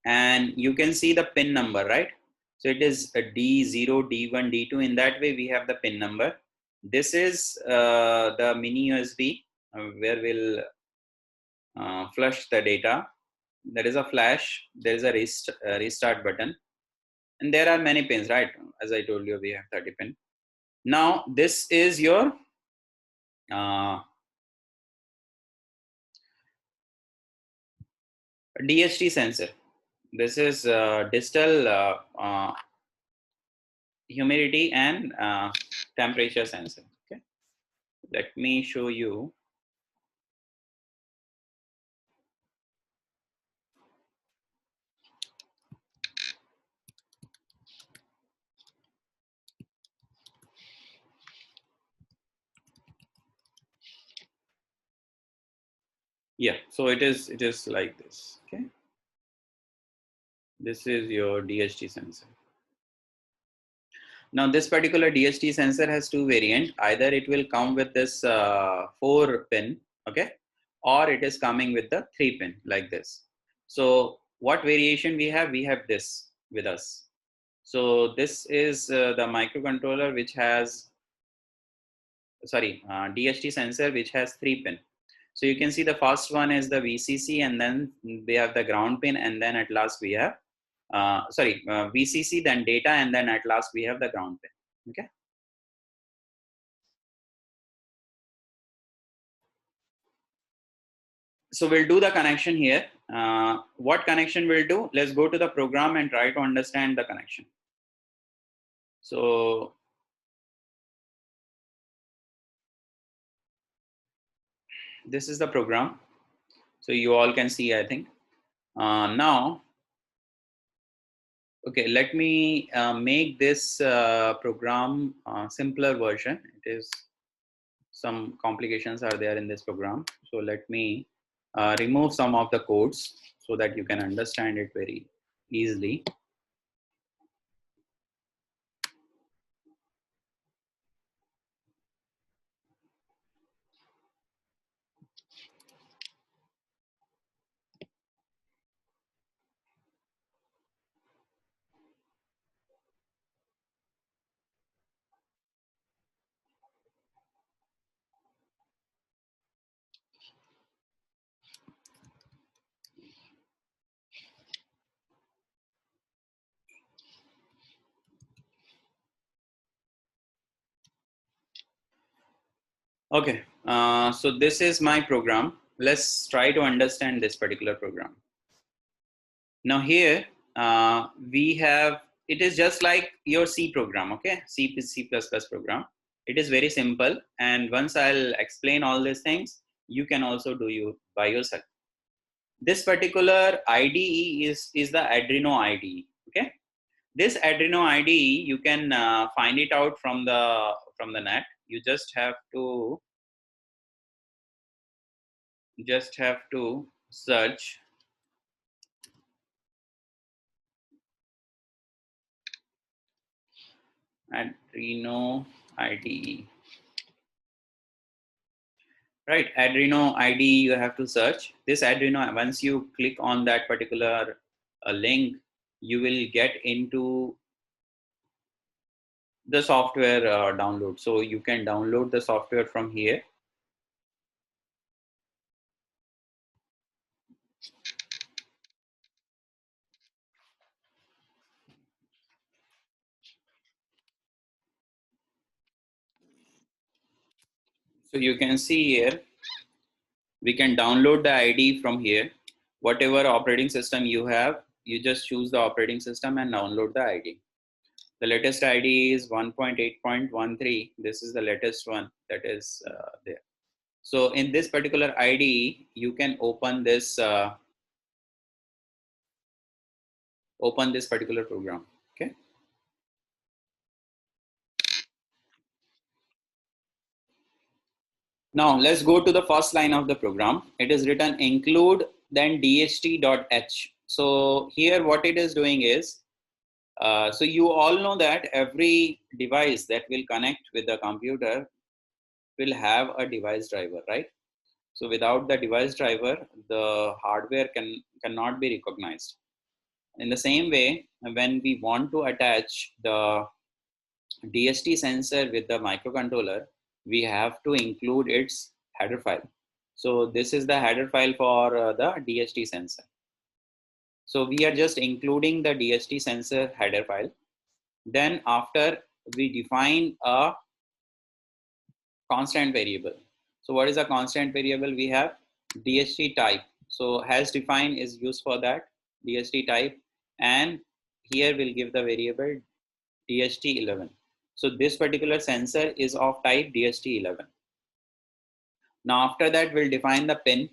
and you can see the pin number, right? So it is a D0, D1, D2. In that way, we have the pin number. This is the mini USB where we'll flush the data. There is a flash, there is a restart button, and there are many pins, right? As I told you, we have 30 pin. Now, this is your DHT sensor. This is digital humidity and temperature sensor. Okay, let me show you. Yeah, so it is like this. Okay, this is your DHT sensor. Now this particular DHT sensor has two variants. Either it will come with this 4 pin, okay, or it is coming with the 3 pin like this. So what variation we have? We have this with us. So this is the microcontroller which has, DHT sensor which has 3 pin. So you can see the first one is the VCC, and then we have the ground pin, and then at last we have VCC, then data, and then at last we have the ground pin. Okay. So we'll do the connection here. What connection we'll do? Let's go to the program and try to understand the connection. So this is the program. So you all can see, I think. Now, okay, let me make this program simpler version. It is some complications are there in this program. So let me remove some of the codes so that you can understand it very easily. Okay, so this is my program. Let's try to understand this particular program. Now here we have, it is just like your C program, okay? C program. It is very simple, and once I'll explain all these things, you can also do you by yourself. This particular IDE is the Adreno IDE, okay? This Adreno IDE, you can find it out from the net. You just have to search Adreno IDE. Right, Adreno IDE, you have to search this Adreno. Once you click on that particular link, you will get into the software download. So you can download the software from here. So you can see here, we can download the IDE from here. Whatever operating system you have, you just choose the operating system and download the IDE. The latest IDE is 1.8.13. This is the latest one that is there. So in this particular IDE, you can open this particular program. Okay. Now let's go to the first line of the program. It is written include then dht.h. So here what it is doing is, so you all know that every device that will connect with the computer will have a device driver, right? So without the device driver, the hardware cannot be recognized. In the same way, when we want to attach the DHT sensor with the microcontroller, we have to include its header file. So this is the header file for the DHT sensor. So we are just including the DHT sensor header file. Then after we define a constant variable. So what is a constant variable? We have DHT type. So has define is used for that, DHT type, and here we'll give the variable DHT11. So this particular sensor is of type DHT11. Now after that we'll define the pin.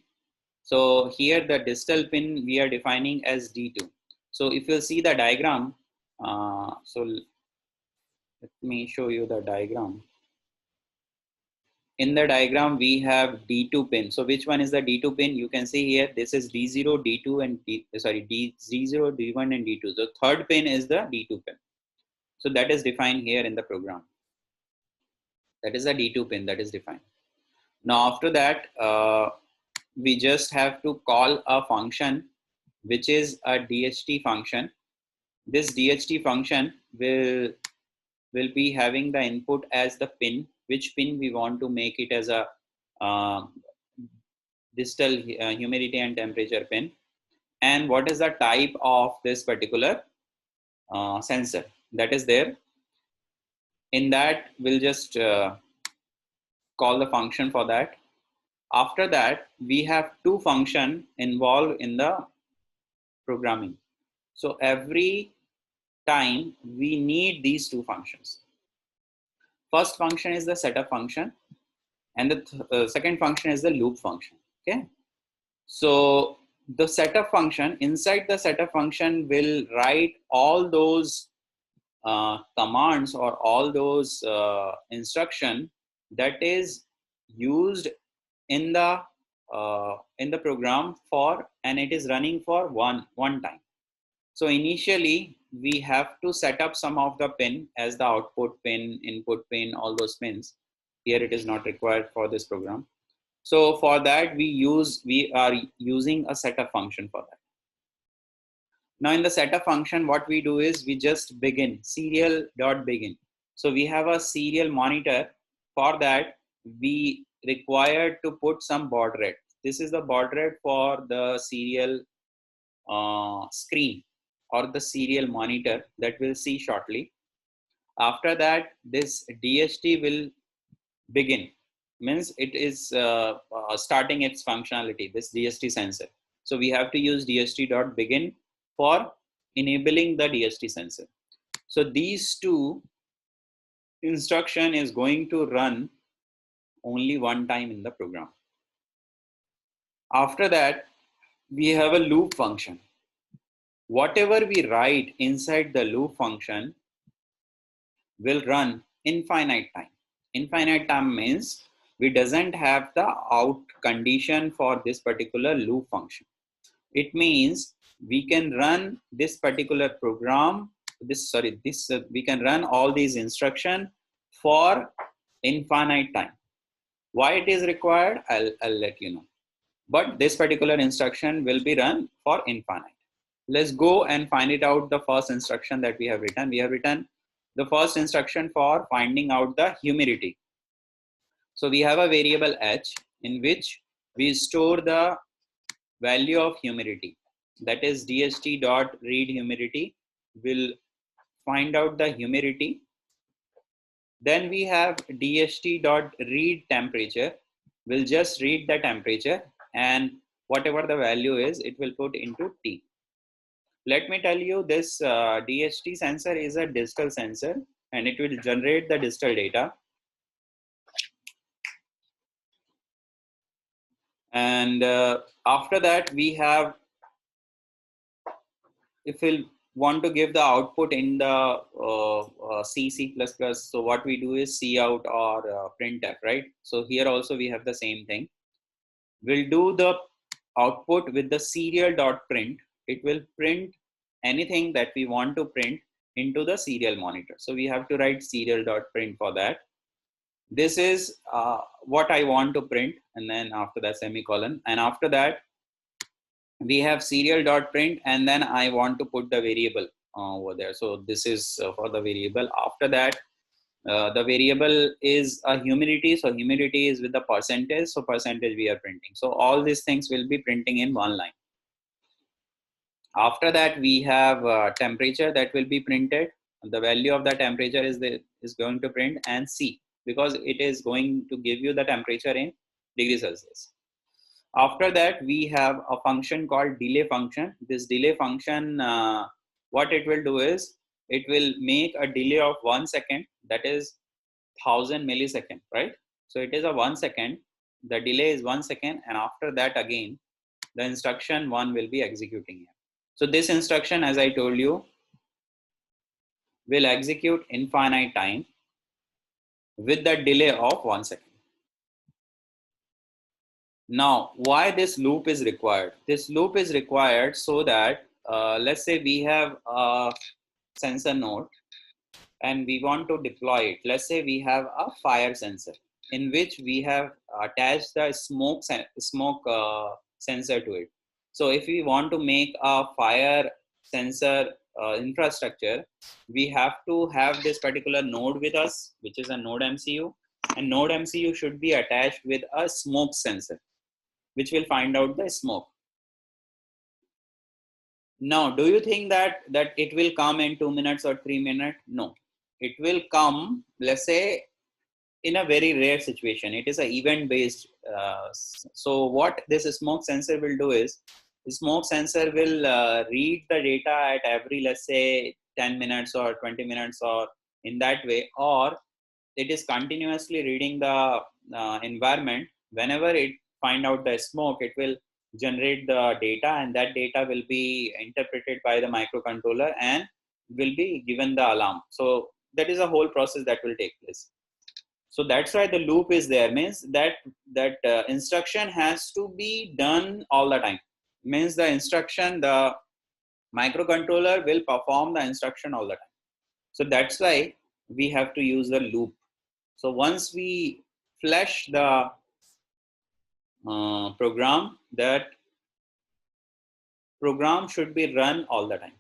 So here the distal pin we are defining as D2. So if you'll see the diagram, so let me show you the diagram. In the diagram we have D2 pin. So which one is the D2 pin? You can see here, this is D0, D2 and D0, D1 and D2. So third pin is the D2 pin. So that is defined here in the program. That is the D2 pin that is defined. Now after that, we just have to call a function which is a DHT function. This DHT function will be having the input as the pin, which pin we want to make it as a distal humidity and temperature pin, and what is the type of this particular sensor that is there. In that we'll just call the function for that. After that we have two functions involved in the programming. So every time we need these two functions. First function is the setup function, and the second function is the loop function. Okay, so the setup function, inside the setup function will write all those commands or all those instruction that is used in the program for, and it is running for one time. So initially we have to set up some of the pin as the output pin, input pin, all those pins. Here it is not required for this program. So for that we are using a setup function for that. Now in the setup function, what we do is we just begin serial.begin. So we have a serial monitor. For that we require to put some baud rate. This is the baud rate for the serial screen or the serial monitor that we'll see shortly. After that, this DHT will begin, means it is starting its functionality, this DHT sensor. So we have to use DHT.begin for enabling the DHT sensor. So these two instruction is going to run only one time in the program. After that, we have a loop function. Whatever we write inside the loop function will run infinite time. Infinite time means we doesn't have the out condition for this particular loop function. It means we can run this particular program, we can run all these instructions for infinite time. Why it is required, I'll let you know. But this particular instruction will be run for infinite. Let's go and find it out, the first instruction that we have written. We have written the first instruction for finding out the humidity. So we have a variable h in which we store the value of humidity. That is dht.read humidity will find out the humidity. Then we have dht.read temperature will just read the temperature, and whatever the value is, it will put into T. Let me tell you, this DHT sensor is a digital sensor and it will generate the digital data. And after that, we have, if we'll want to give the output in the C++, so what we do is cout or printf, right? So here also we have the same thing. We'll do the output with the serial.print. It will print anything that we want to print into the serial monitor. So we have to write serial.print for that. This is what I want to print, and then after that semicolon, and after that we have serial.print, and then I want to put the variable over there. So this is for the variable. After that, the variable is a humidity. So humidity is with the percentage. So percentage we are printing. So all these things will be printing in one line. After that, we have temperature that will be printed. The value of the temperature is going to print, and C, because it is going to give you the temperature in degrees Celsius. After that, we have a function called delay function. This delay function, what it will do is, it will make a delay of 1 second, that is 1000 millisecond, right? So it is a 1 second, the delay is 1 second, and after that again, the instruction 1 will be executing here. So this instruction, as I told you, will execute infinite time with the delay of 1 second. Now, why this loop is required? This loop is required so that, let's say we have a sensor node and we want to deploy it. Let's say we have a fire sensor in which we have attached the smoke sensor to it. So if we want to make a fire sensor infrastructure, we have to have this particular node with us, which is a NodeMCU, and NodeMCU should be attached with a smoke sensor, which will find out the smoke. Now, do you think that it will come in 2 minutes or 3 minutes? No, it will come, let's say, in a very rare situation. It is an event based. So what this smoke sensor will do is, the smoke sensor will read the data at every, let's say, 10 minutes or 20 minutes, or in that way, or it is continuously reading the environment. Whenever it find out the smoke, it will generate the data, and that data will be interpreted by the microcontroller and will be given the alarm. So that is a whole process that will take place. So that's why the loop is there, means that instruction has to be done all the time. Means the instruction, the microcontroller will perform the instruction all the time. So that's why we have to use the loop. So once we flash the program, that program should be run all the time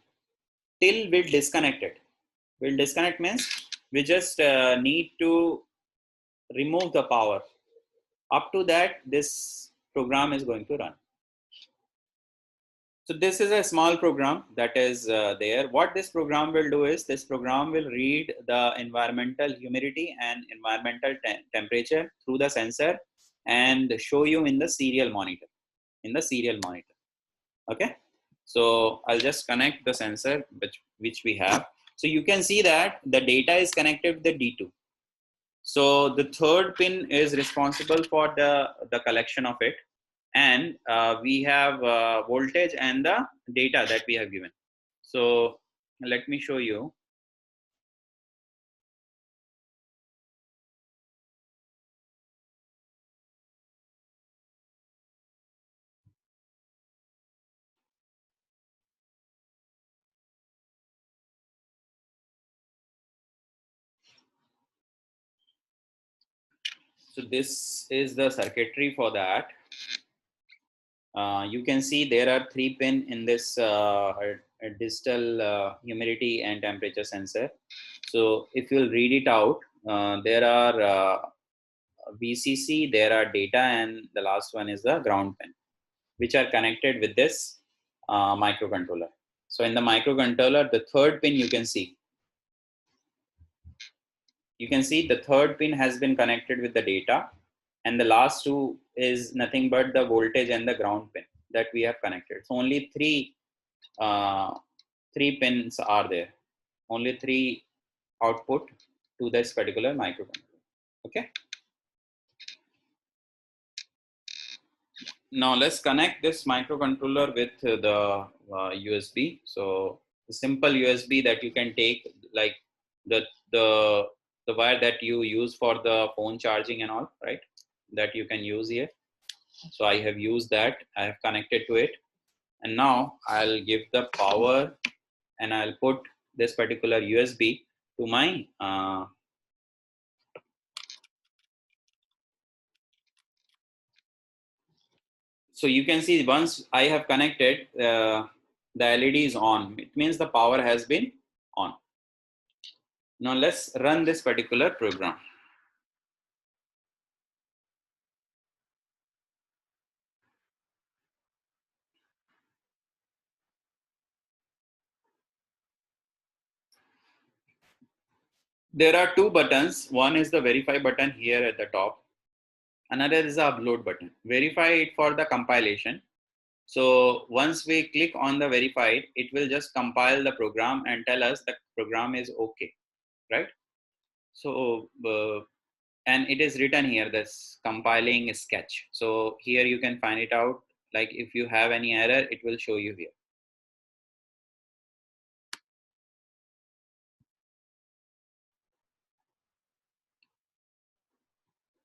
till we disconnect it. We'll disconnect means we just need to remove the power. Up to that, this program is going to run. So this is a small program that is there. What this program will do is, this program will read the environmental humidity and environmental temperature through the sensor and show you in the serial monitor. Okay. So I'll just connect the sensor which we have. So you can see that the data is connected with the D2. So the third pin is responsible for the collection of it. And we have voltage and the data that we have given. So let me show you. So this is the circuitry for that. You can see there are 3 pin in this digital humidity and temperature sensor. So if you'll read it out, there are VCC, there are data, and the last one is the ground pin, which are connected with this microcontroller. So in the microcontroller, the third pin you can see. You can see the third pin has been connected with the data, and the last 2 is nothing but the voltage and the ground pin that we have connected. So only 3 pins are there. Only 3 output to this particular microcontroller. Okay. Now let's connect this microcontroller with the USB. So the simple USB that you can take, like the wire that you use for the phone charging and all, right? That you can use here. So I have used that. I have connected to it, and now I'll give the power, and I'll put this particular USB to my So you can see once I have connected, the LED is on. It means the power has been on. Now let's run this particular program. There are two buttons. One is the verify button here at the top. Another is the upload button. Verify it for the compilation. So once we click on the verified, it will just compile the program and tell us the program is okay, right? So, and it is written here, this compiling sketch. So here you can find it out. Like if you have any error, it will show you here.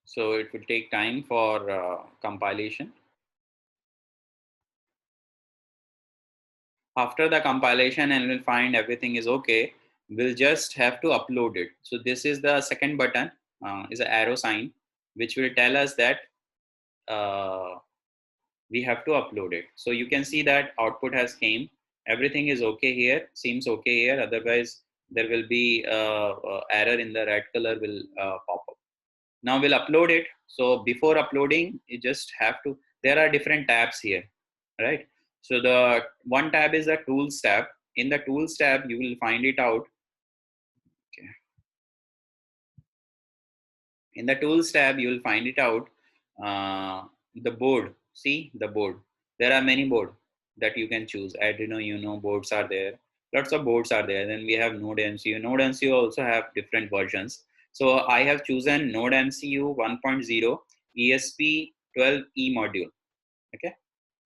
So it will take time for compilation. After the compilation and we'll find everything is okay, we'll just have to upload it. So this is the second button, is an arrow sign, which will tell us that we have to upload it. So you can see that output has came. Everything is okay here, seems okay here. Otherwise, there will be error in the red color will pop up. Now we'll upload it. So before uploading, you just have to, there are different tabs here, right? So the one tab is the tools tab. In the tools tab, you will find it out. Okay. In the tools tab, you will find it out. The board, see the board. There are many boards that you can choose. Adreno boards are there. Lots of boards are there. Then we have NodeMCU. NodeMCU also have different versions. So I have chosen NodeMCU 1.0 ESP12E module. Okay,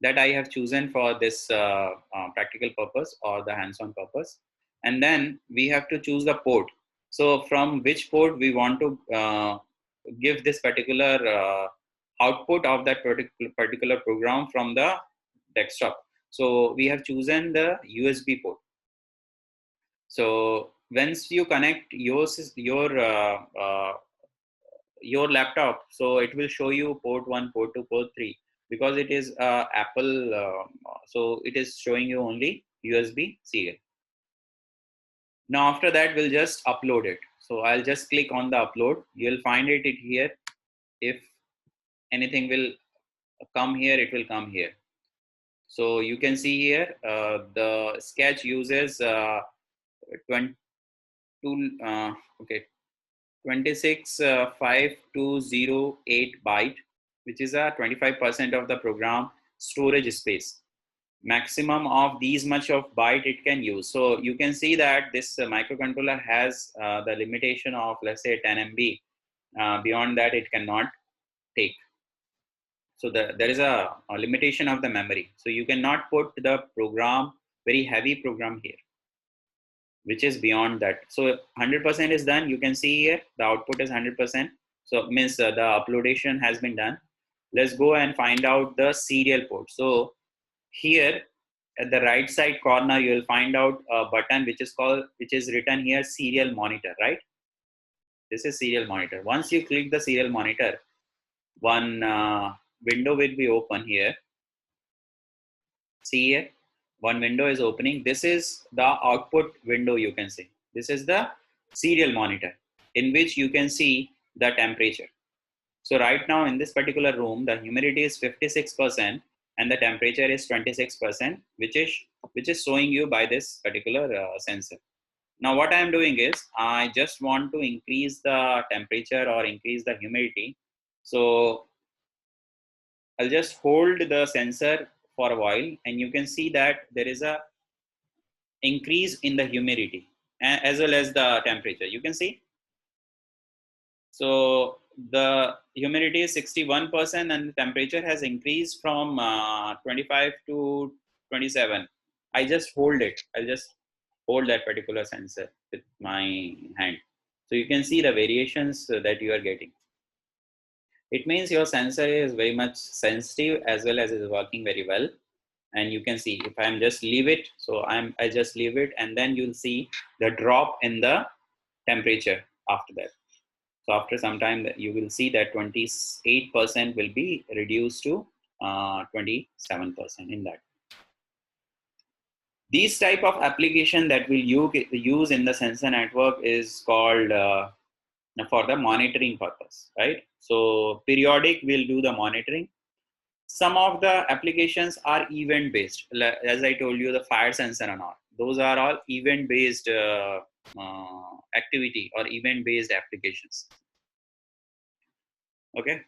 that I have chosen for this practical purpose or the hands-on purpose. And then we have to choose the port. So from which port we want to give this particular output of that particular program from the desktop. So we have chosen the USB port. So once you connect your laptop, so it will show you port 1, port 2, port 3, because it is Apple, so it is showing you only USB serial. Now after that, we'll just upload it. So I'll just click on the upload. You'll find it here. If anything will come here, it will come here. So you can see here, the sketch uses 26508 byte, which is a 25% of the program storage space. Maximum of these much of byte it can use. So you can see that this microcontroller has the limitation of, let's say, 10 MB. Beyond that, it cannot take. So there is a limitation of the memory. So you cannot put the program, very heavy program here, which is beyond that. So 100% is done. You can see here, the output is 100%. So means the uploadation has been done. Let's go and find out the serial port. So here at the right side corner, you will find out a button which is written here, serial monitor, right? This is serial monitor. Once you click the serial monitor, one window will be open here. See here, one window is opening. This is the output window, you can see. This is the serial monitor in which you can see the temperature. So right now in this particular room, the humidity is 56% and the temperature is 26%, which is showing you by this particular sensor. Now what I am doing is, I just want to increase the temperature or increase the humidity. So I'll just hold the sensor for a while, and you can see that there is a increase in the humidity as well as the temperature. You can see. So the humidity is 61% and the temperature has increased from 25 to 27. I just hold it. I'll just hold that particular sensor with my hand. So you can see the variations that you are getting. It means your sensor is very much sensitive as well as is working very well. And you can see if I'm just leave it. So I just leave it, and then you'll see the drop in the temperature after that. So after some time, you will see that 28% will be reduced to 27% in that. These type of application that we'll use in the sensor network is called for the monitoring purpose, right? So periodic we'll do the monitoring. Some of the applications are event based, as I told you, the fire sensor and all. Those are all event based activity or event based applications. Okay.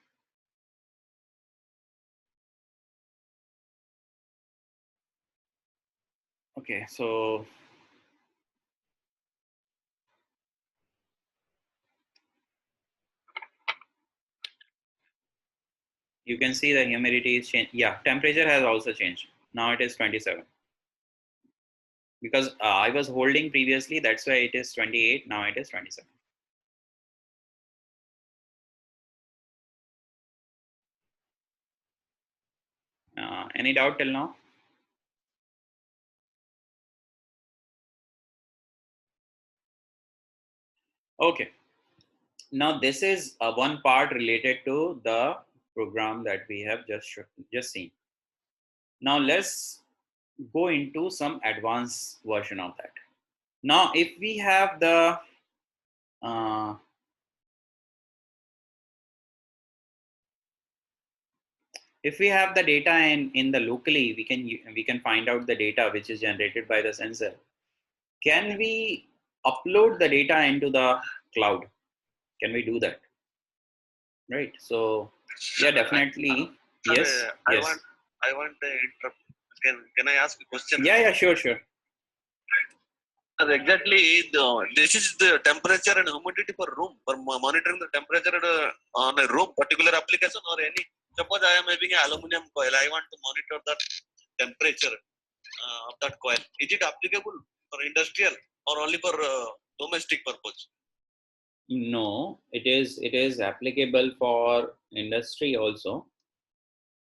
Okay, so you can see the humidity is changed. Yeah, temperature has also changed. Now it is 27. Because I was holding previously, that's why it is 28. Now it is 27. Any doubt till now? Okay. Now this is one part related to the program that we have just seen. Now let's go into some advanced version of that. Now if we have the data in the locally, we can find out the data which is generated by the sensor. Can we upload the data into the cloud? Can we do that? Right. So yeah, definitely. Yes. I want to interrupt. Can I ask a question? Yeah, sure. Exactly. This is the temperature and humidity per room, for monitoring the temperature on a room, particular application or any. Suppose I am having an aluminum coil. I want to monitor the temperature of that coil. Is it applicable for industrial or only for domestic purpose? No, it is applicable for industry also.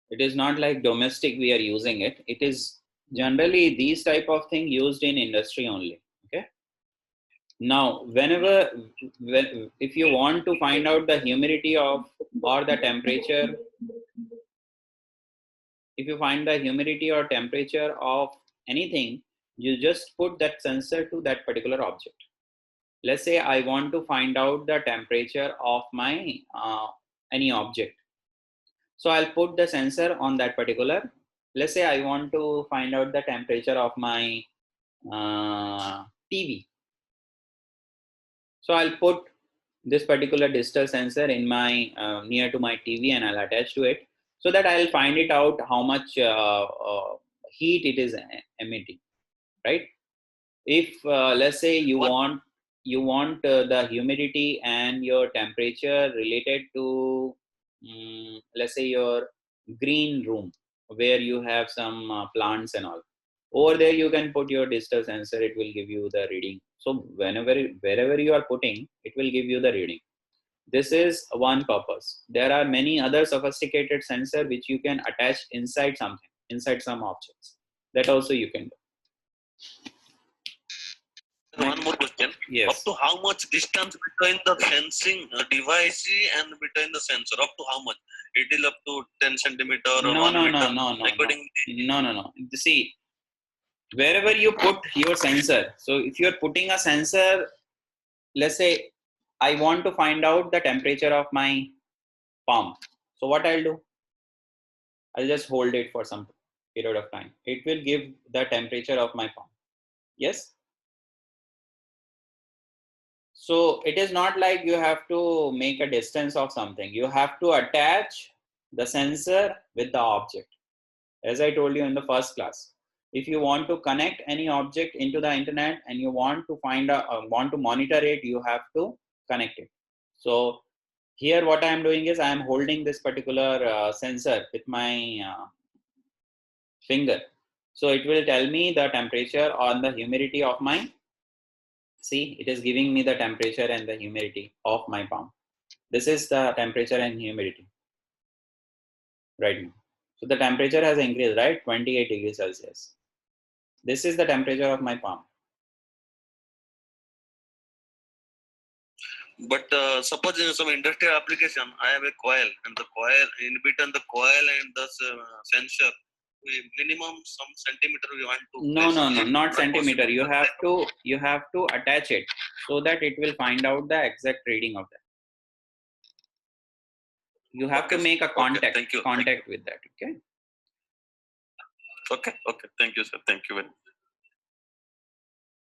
It is not like domestic we are using it. It is generally these type of thing used in industry only. Okay. Now, if you want to find out the humidity of or the temperature, if you find the humidity or temperature of anything, you just put that sensor to that particular object. Let's say I want to find out the temperature of my any object. So I'll put the sensor on that particular. Let's say I want to find out the temperature of my TV. So I'll put this particular digital sensor in my near to my TV and I'll attach to it so that I'll find it out how much heat it is emitting, right? If let's say you want the humidity and your temperature related to let's say your green room where you have some plants and all, over there you can put your digital sensor, it will give you the reading. So wherever you are putting, it will give you the reading. This is one purpose. There are many other sophisticated sensor which you can attach inside something, inside some objects. That also you can do. One more question. Yes. Up to how much distance between the sensing device and between the sensor? Up to how much? It is up to 10 centimeter or 1 meter? No. See, wherever you put your sensor. So if you're putting a sensor, let's say I want to find out the temperature of my palm. So what I'll do? I'll just hold it for some period of time. It will give the temperature of my palm. Yes. So it is not like you have to make a distance of something. You have to attach the sensor with the object. As I told you in the first class, if you want to connect any object into the internet and you want to want to monitor it, you have to connect it. So here what I am doing is I am holding this particular sensor with my finger. So it will tell me the temperature or the humidity of my, see, it is giving me the temperature and the humidity of my palm. This is the temperature and humidity right now. So the temperature has increased, right? 28 degrees Celsius. This is the temperature of my palm. But suppose in some industrial application, I have a coil, and the coil in between the coil and the sensor, minimum some centimeter we want to No, place. no, no, Is it not not centimeter. possible? You have to attach it so that it will find out the exact reading of that. You have to make a contact with that. Okay. Okay. Thank you, sir. Thank you very much.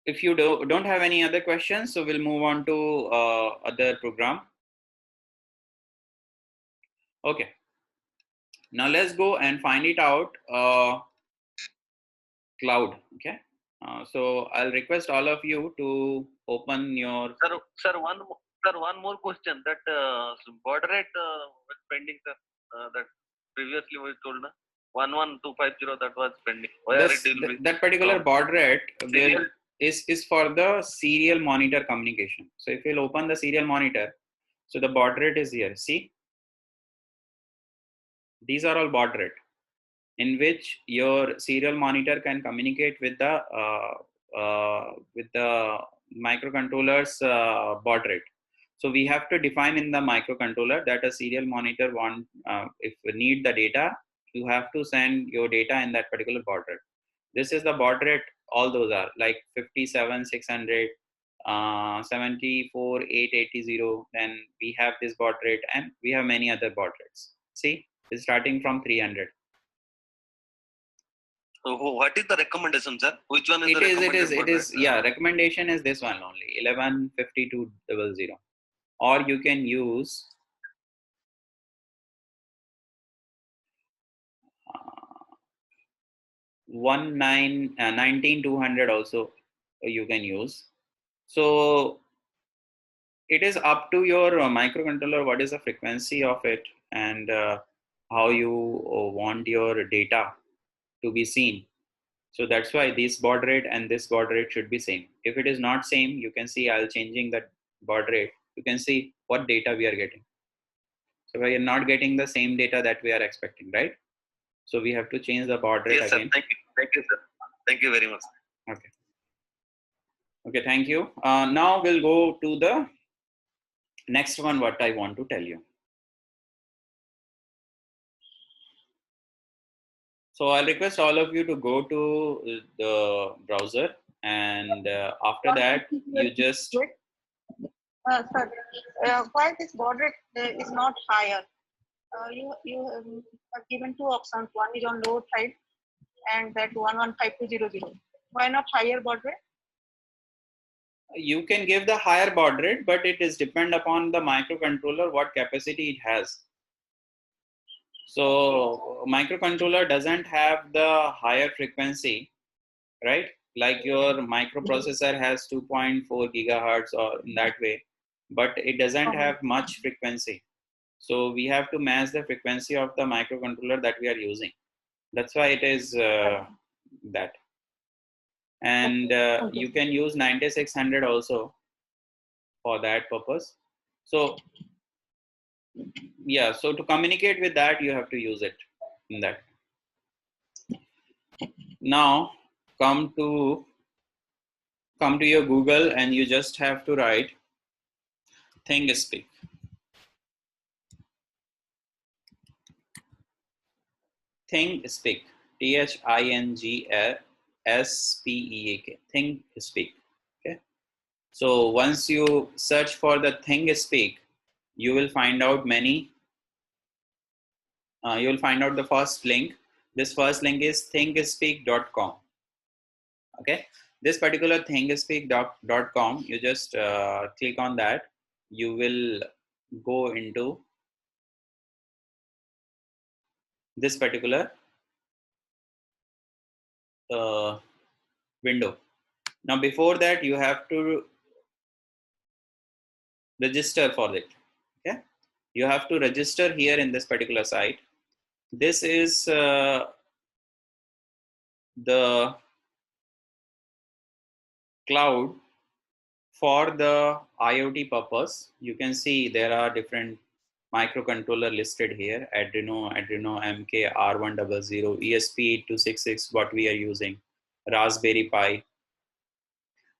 If you don't have any other questions, so we'll move on to other program. Okay. Now let's go and find it out. Cloud. Okay. So I'll request all of you to open your. Sir, one more question. That baud rate was pending, sir. That previously we told na 11250 that was pending. That particular baud rate is for the serial monitor communication. So if you'll open the serial monitor, so the baud rate is here. See, these are all baud rate in which your serial monitor can communicate with the microcontroller's baud rate. So we have to define in the microcontroller that a serial monitor if you need the data, you have to send your data in that particular baud rate. This is the baud rate. All those are like 57,600, 74,880. Then we have this baud rate, and we have many other baud rates. See, it's starting from 300. So what is the recommendation, sir? Which one is the recommendation? It is. Yeah, recommendation is this one only, 115200. Or you can use 19200 also you can use. So it is up to your microcontroller what is the frequency of it, and how you want your data to be seen. So that's why this baud rate and this baud rate should be same. If it is not same, you can see I'll changing that baud rate. You can see what data we are getting. So we are not getting the same data that we are expecting, right? So we have to change the baud rate again. Sir. Thank you, sir. Thank you very much. Okay, thank you. Now we'll go to the next one, what I want to tell you. So I'll request all of you to go to the browser, and after that, you just. Sir, why this baud rate is not higher? You have given two options. One is on low side, and that 115200. Why not higher baud rate? You can give the higher baud rate, but it is depend upon the microcontroller what capacity it has. So microcontroller doesn't have the higher frequency, right? Like your microprocessor has 2.4 gigahertz or in that way, but it doesn't have much frequency. So we have to match the frequency of the microcontroller that we are using. That's why it is that. And you can use 9600 also for that purpose. So yeah, so to communicate with that, you have to use it in that. Now come to your Google, and you just have to write Thingspeak. Thingspeak. THINGSPEAK. Thingspeak. Okay. So once you search for the Thingspeak, you will find out many. You will find out the first link. This first link is thingspeak.com. Okay. This particular thingspeak.com, you just click on that. You will go into this particular window. Now before that, you have to register for it. Okay, you have to register here in this particular site. This is the cloud for the IoT purpose. You can see there are different microcontroller listed here: Adreno MK R100, ESP8266, what we are using, Raspberry Pi.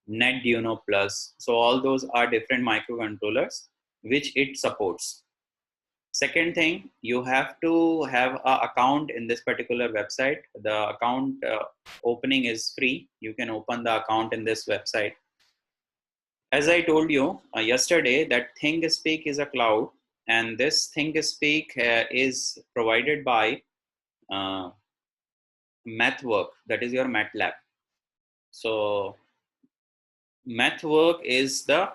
NetDuino Plus. So all those are different microcontrollers which it supports. Second thing, you have to have an account in this particular website. The account opening is free. You can open the account in this website. As I told you yesterday, that Thingspeak is a cloud, and this Thingspeak is provided by MathWork, that is your MATLAB. So MathWork is the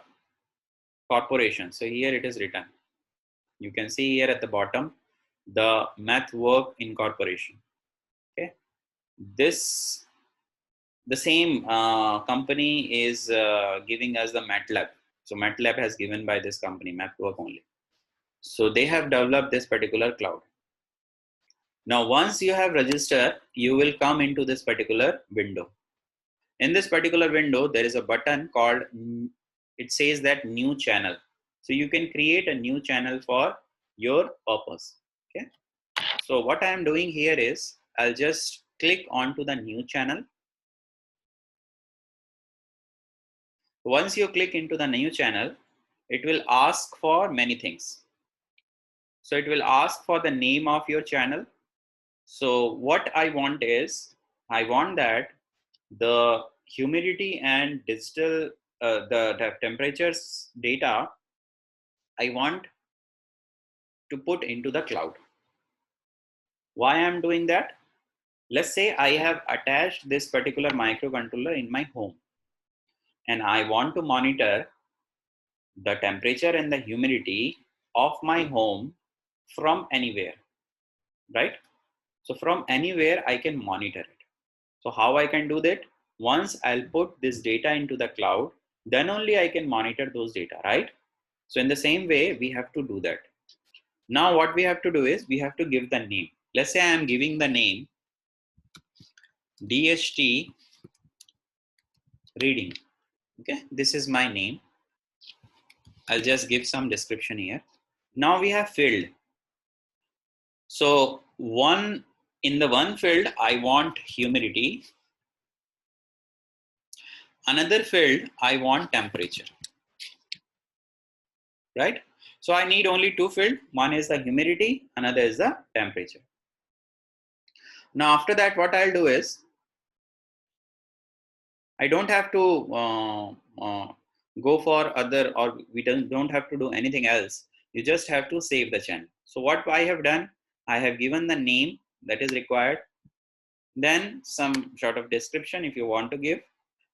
corporation. So here it is written. You can see here at the bottom, the MathWork Incorporation. Okay, this the same company is giving us the MATLAB. So MATLAB has given by this company, MathWork only. So they have developed this particular cloud. Now, once you have registered, you will come into this particular window. In this particular window, there is a button called, it says that new channel. So you can create a new channel for your purpose. Okay. So what I am doing here is, I'll just click onto the new channel. Once you click into the new channel, it will ask for many things. So it will ask for the name of your channel. So what I want is, I want that the humidity and digital, the temperatures data, I want to put into the cloud. Why I'm doing that? Let's say I have attached this particular microcontroller in my home, and I want to monitor the temperature and the humidity of my home from anywhere, right? So from anywhere I can monitor it. So how I can do that? Once I'll put this data into the cloud, then only I can monitor those data, right? So in the same way, we have to do that. Now what we have to do is, we have to give the name. Let's say I am giving the name DHT reading. Okay, this is my name. I'll just give some description here. Now we have field. So in the one field, I want humidity. Another field, I want temperature, right? So I need only two fields. One is the humidity, another is the temperature. Now after that, what I'll do is, I don't have to go for other, or we don't have to do anything else. You just have to save the channel. So what I have done, I have given the name that is required, then some sort of description if you want to give.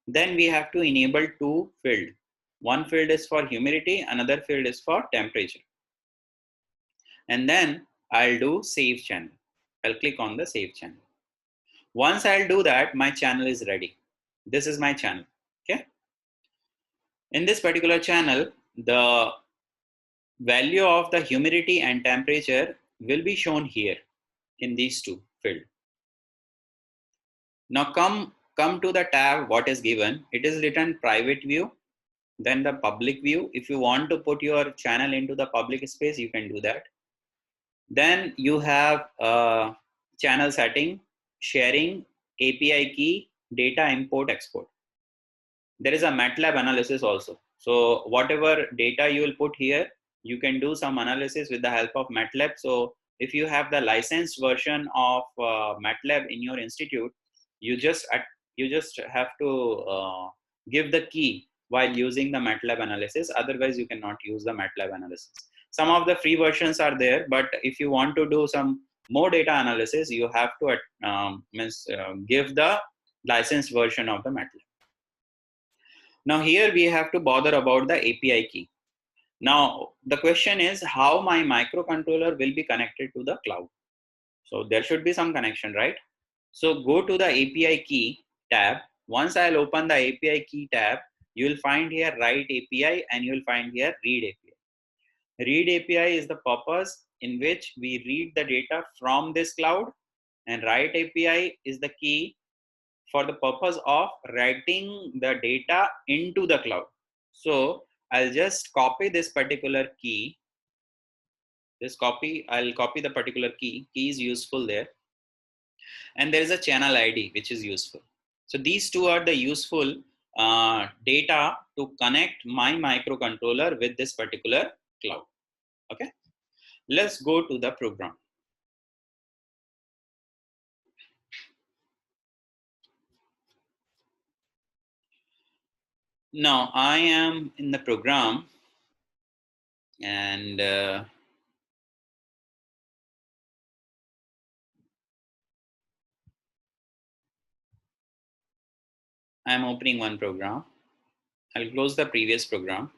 Then we have to enable two fields. One field is for humidity, another field is for temperature. And then I'll do save channel. I'll click on the save channel. Once I'll do that, my channel is ready. This is my channel. Okay. In this particular channel, the value of the humidity and temperature will be shown here in these two fields. Now come to the tab what is given. It is written private view, then the public view. If you want to put your channel into the public space, you can do that. Then you have channel setting, sharing, API key, data import, export. There is a MATLAB analysis also. So whatever data you will put here, you can do some analysis with the help of MATLAB. So if you have the licensed version of MATLAB in your institute, you just have to give the key while using the MATLAB analysis. Otherwise, you cannot use the MATLAB analysis. Some of the free versions are there, but if you want to do some more data analysis, you have to give the licensed version of the MATLAB. Now here we have to bother about the API key. Now the question is how my microcontroller will be connected to the cloud. So there should be some connection, right? So go to the API key tab. Once I'll open the API key tab, you will find here write API and you will find here read API. Read API is the purpose in which we read the data from this cloud, and write API is the key for the purpose of writing the data into the cloud. So I'll just copy this particular key. I'll copy the particular key. Key is useful there. And there is a channel ID which is useful. So these two are the useful data to connect my microcontroller with this particular cloud. Okay, let's go to the program. Now I am in the program, and I'm opening one program. I'll close the previous program.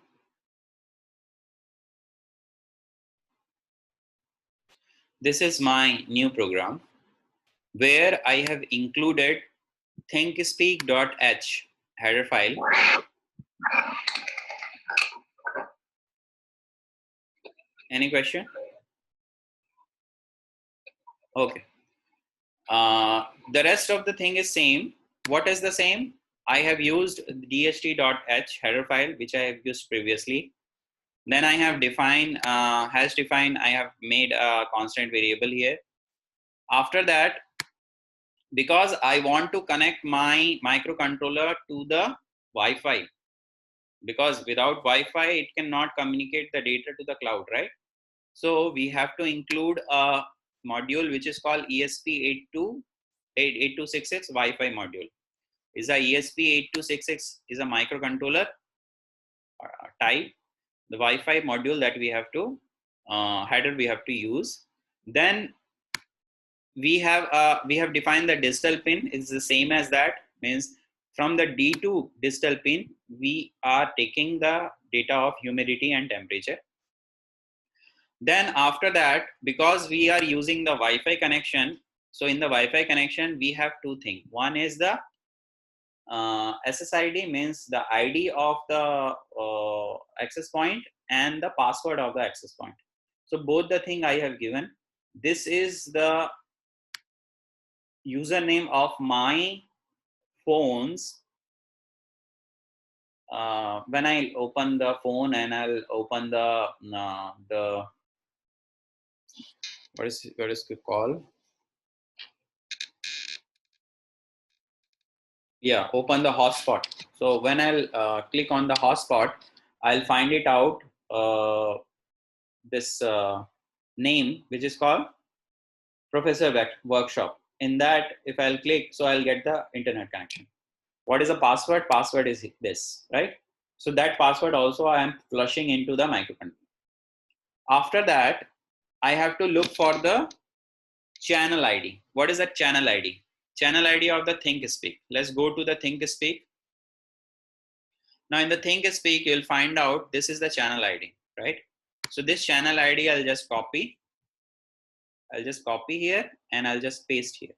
This is my new program where I have included Thingspeak.h header file. Any question? Okay. The rest of the thing is same. What is the same? I have used dht.h header file, which I have used previously. Then I have defined, has defined, I have made a constant variable here. After that, because I want to connect my microcontroller to the Wi-Fi, because without Wi-Fi, it cannot communicate the data to the cloud, right? So we have to include a module which is called ESP8266 Wi-Fi module. Is a ESP8266 is a microcontroller type, the Wi-Fi module that we have to header we have to use. Then we have defined the digital pin is the same as that, means from the D2 digital pin we are taking the data of humidity and temperature. Then after that, because we are using the Wi-Fi connection, so in the Wi-Fi connection we have two things. One is the SSID, means the ID of the access point, and the password of the access point. So both the thing I have given. This is the username of my phones. When I open the phone and I'll open the what is it called? Yeah, open the hotspot. So when I'll click on the hotspot, I'll find it out this name, which is called Professor Workshop. In that, if I'll click, so I'll get the internet connection. What is the password? Password is this, right? So that password also I am flushing into the microcontroller. After that, I have to look for the channel ID. What is the channel ID? Channel ID of the Thingspeak. Let's go to the Thingspeak. Now in the Thingspeak, you'll find out this is the channel ID, right? So this channel ID, I'll just copy. I'll just copy here and I'll just paste here.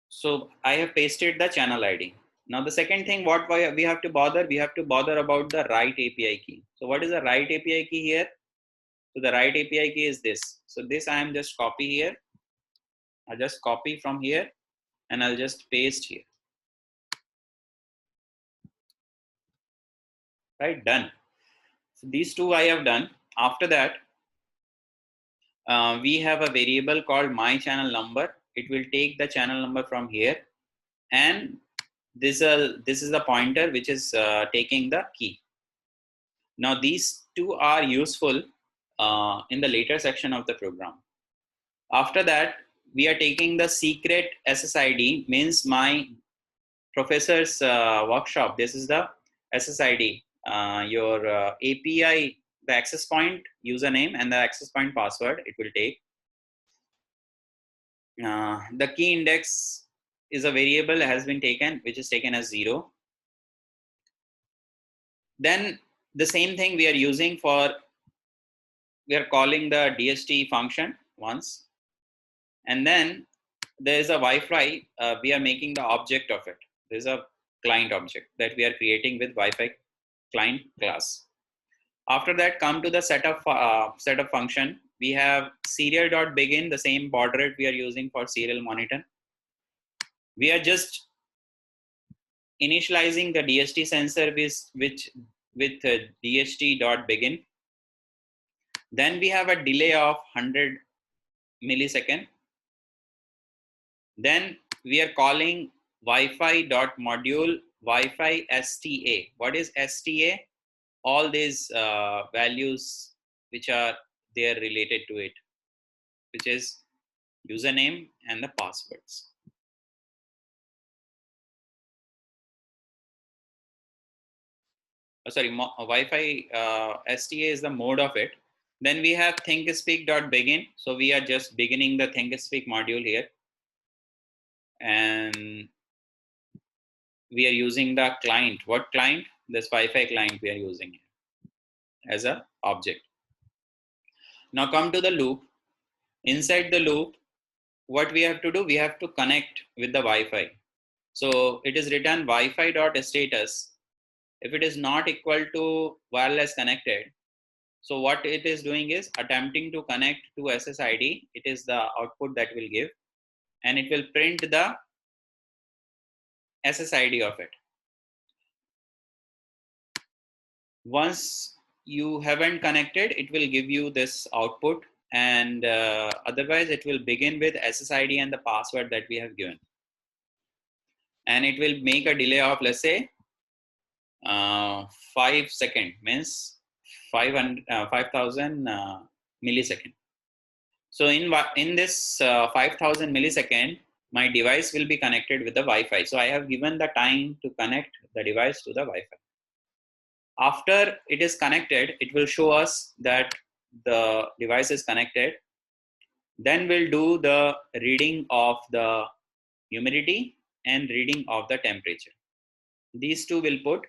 So I have pasted the channel ID. Now the second thing, what we have to bother, we have to bother about the write API key. So what is the write API key here? So the write API key is this. So this I am just copy here. I'll just copy from here and I'll just paste here. Right, done. So these two I have done. After that, we have a variable called my channel number. It will take the channel number from here, and this is the pointer which is taking the key. Now these two are useful in the later section of the program. After that, we are taking the secret SSID, means my professor's workshop. This is the SSID, your API, the access point username and the access point password it will take. The key index is a variable that has been taken, which is taken as 0. Then the same thing we are using for, we are calling the DHT function once. And then there is a Wi-Fi, we are making the object of it. There's a client object that we are creating with Wi-Fi client class. After that, come to the setup function. We have serial.begin, the same baud rate we are using for serial monitor. We are just initializing the DHT sensor with dht.begin. Then we have a delay of 100 millisecond. Then we are calling Wi-Fi.module Wi-Fi STA. What is STA? All these values which are there related to it, which is username and the passwords. Wi-Fi STA is the mode of it. Then we have Thingspeak.begin. So we are just beginning the Thingspeak module here. And we are using the client. What client? This Wi-Fi client we are using here as an object. Now come to the loop. Inside the loop, what we have to do? We have to connect with the Wi-Fi. So it is written Wi-Fi.status. If it is not equal to wireless connected, so what it is doing is attempting to connect to SSID. It is the output that will give, and it will print the SSID of it. Once you haven't connected, it will give you this output, and otherwise it will begin with SSID and the password that we have given. And it will make a delay of, let's say, 5 seconds, means 5,000 millisecond. So in this 5,000 millisecond, my device will be connected with the Wi-Fi. So I have given the time to connect the device to the Wi-Fi. After it is connected, it will show us that the device is connected. Then we'll do the reading of the humidity and reading of the temperature. These two will put.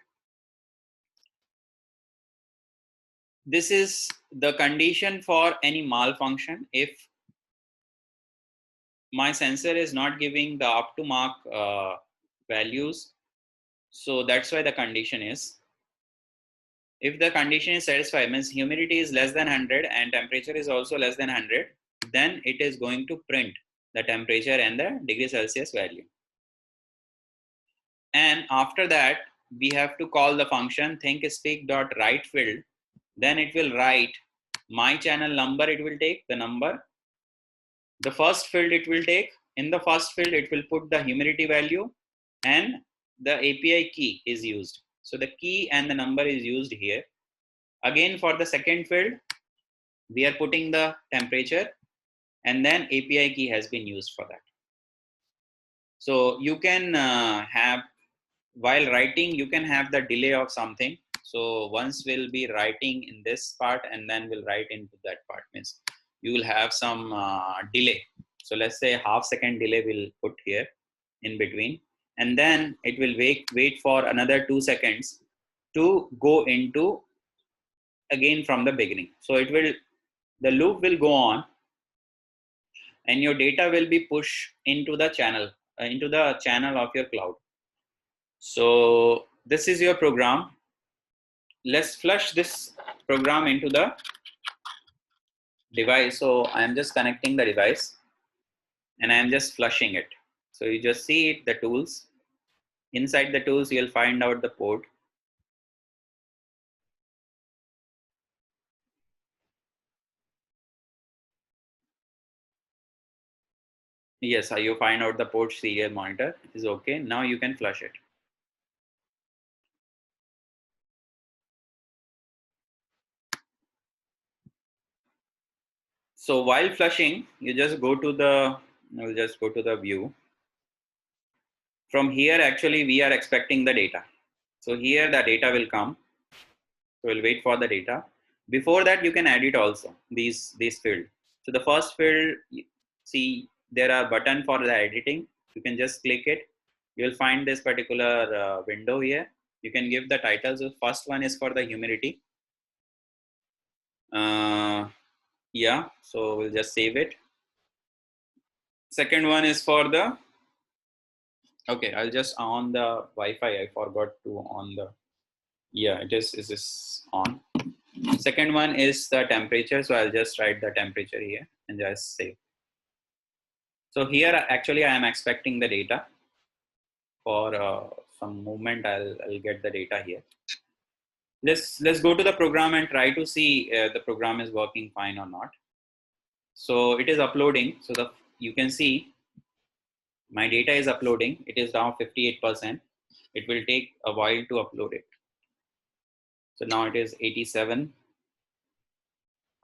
This is the condition for any malfunction. If my sensor is not giving the up to mark values, so that's why the condition is. If the condition is satisfied, means humidity is less than 100 and temperature is also less than 100, then it is going to print the temperature and the degree Celsius value. And after that, we have to call the function Thingspeak.writeField. Then it will write my channel number. It will take the number. The first field it will take. In the first field, it will put the humidity value, and the API key is used. So the key and the number is used here. Again, for the second field, we are putting the temperature, and then API key has been used for that. So you can have, while writing, you can have the delay of something. So once we'll be writing in this part and then we'll write into that part, means you will have some delay. So let's say half-second delay we'll put here in between, and then it will wait for another 2 seconds to go into again from the beginning. So the loop will go on, and your data will be pushed into the channel of your cloud. So this is your program. Let's flush this program into the device. So I'm just connecting the device and I'm just flushing it. So you just see it, the tools. Inside the tools, you'll find out the port. Yes, you find out the port serial monitor is okay. Now you can flush it. So while flushing, you just go to the view. From here, actually, we are expecting the data. So here the data will come. So we'll wait for the data. Before that, you can edit also these field. So the first field, see there are button for the editing. You can just click it. You'll find this particular window here. You can give the titles. The first one is for the humidity. Yeah, so we'll just save it. Second one is for the, okay, I'll just on the Wi-Fi. I forgot to on the, yeah, it is on. Second one is the temperature. So I'll just write the temperature here and just save. So here, actually, I am expecting the data. For some movement, I'll get the data here. Let's go to the program and try to see the program is working fine or not. So it is uploading. So you can see My data is uploading. It is now 58%. It will take a while to upload it. So now it is 87.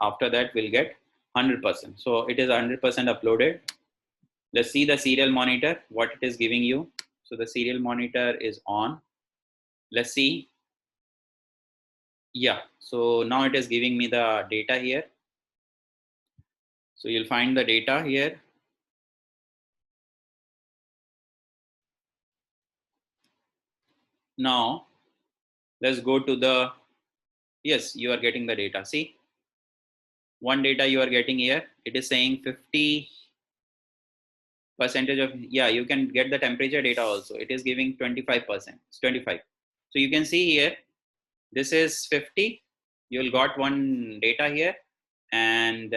After that, we'll get 100%. So it is 100% uploaded. Let's see the serial monitor, what it is giving you. So the serial monitor is on. Let's see. Yeah, so now it is giving me the data here. So you'll find the data here. Now, let's go to the, yes, you are getting the data. See, one data you are getting here. It is saying 50% of, yeah, you can get the temperature data also. It is giving 25%, it's 25. So you can see here, this is 50. You'll got one data here. And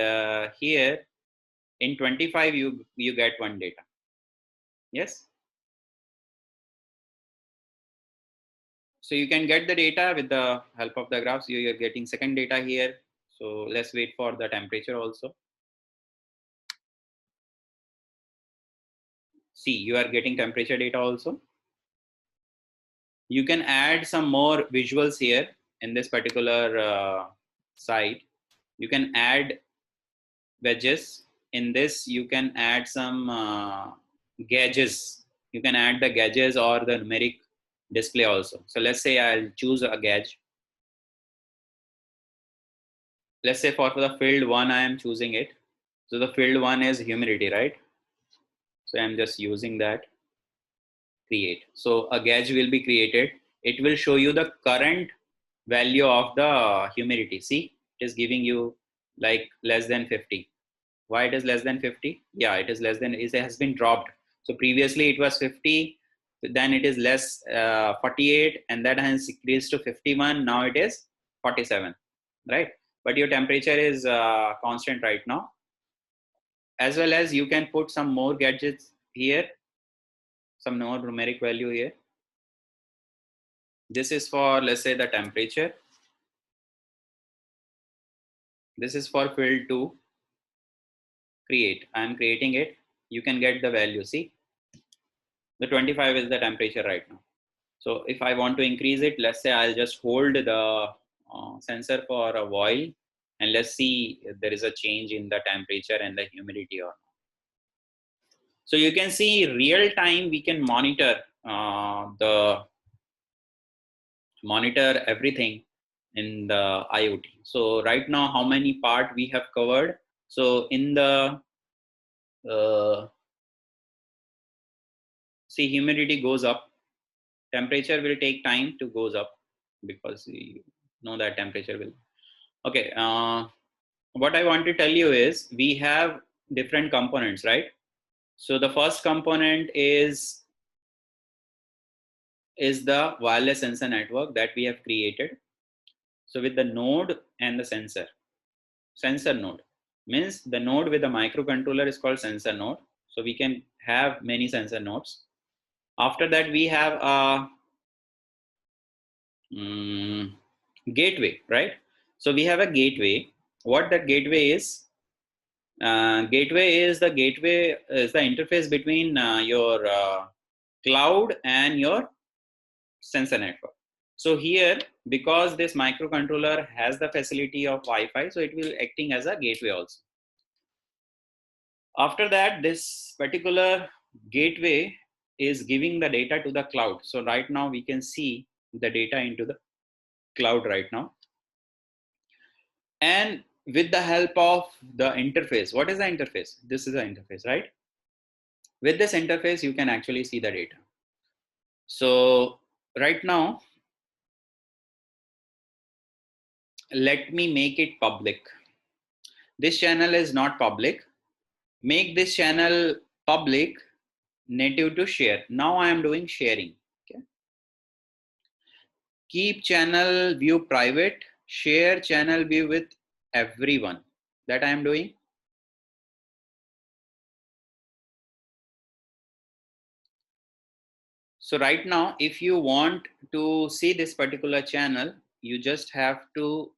here in 25, you get one data. Yes. So you can get the data with the help of the graphs. You are getting second data here. So let's wait for the temperature also. See, you are getting temperature data also. You can add some more visuals here in this particular site. You can add wedges. In this, you can add some gauges. You can add the gauges or the numeric display also. So let's say I'll choose a gauge. Let's say for the field 1, I am choosing it. So the field 1 is humidity, right? So I'm just using that. Create. So a gauge will be created. It will show you the current value of the humidity. See, it is giving you like less than 50. Why it is less than 50? Yeah, it is less than, it has been dropped. So previously it was 50, then it is less 48, and that has increased to 51. Now it is 47, right? But your temperature is constant right now. As well as you can put some more gadgets here, some more numeric value here. This is for, let's say, the temperature. This is for field 2. Create. I am creating it. You can get the value. See, the 25 is the temperature right now. So if I want to increase it, let's say I'll just hold the sensor for a while, and let's see if there is a change in the temperature and the humidity or not. So you can see real time we can monitor everything in the IoT. So right now, how many part we have covered? So in the see, humidity goes up, temperature will take time to goes up, because you know that temperature will. Okay, what I want to tell you is we have different components, right? So the first component is the wireless sensor network that we have created. So with the node and the sensor node means the node with the microcontroller is called sensor node. So we can have many sensor nodes. After that, we have a gateway, right? So we have a gateway. What that gateway is? Gateway is the interface between your cloud and your sensor network. So here, because this microcontroller has the facility of Wi-Fi, so it will acting as a gateway also. After that, this particular gateway is giving the data to the cloud. So right now we can see the data into the cloud right now. And with the help of the interface, what is the interface? This is the interface, right? With this interface, you can actually see the data. So right now, let me make it public. This channel is not public. Make this channel public, native to share. Now I am doing sharing. Okay. Keep channel view private, share channel view with everyone. That I am doing. So right now, if you want to see this particular channel, you just have to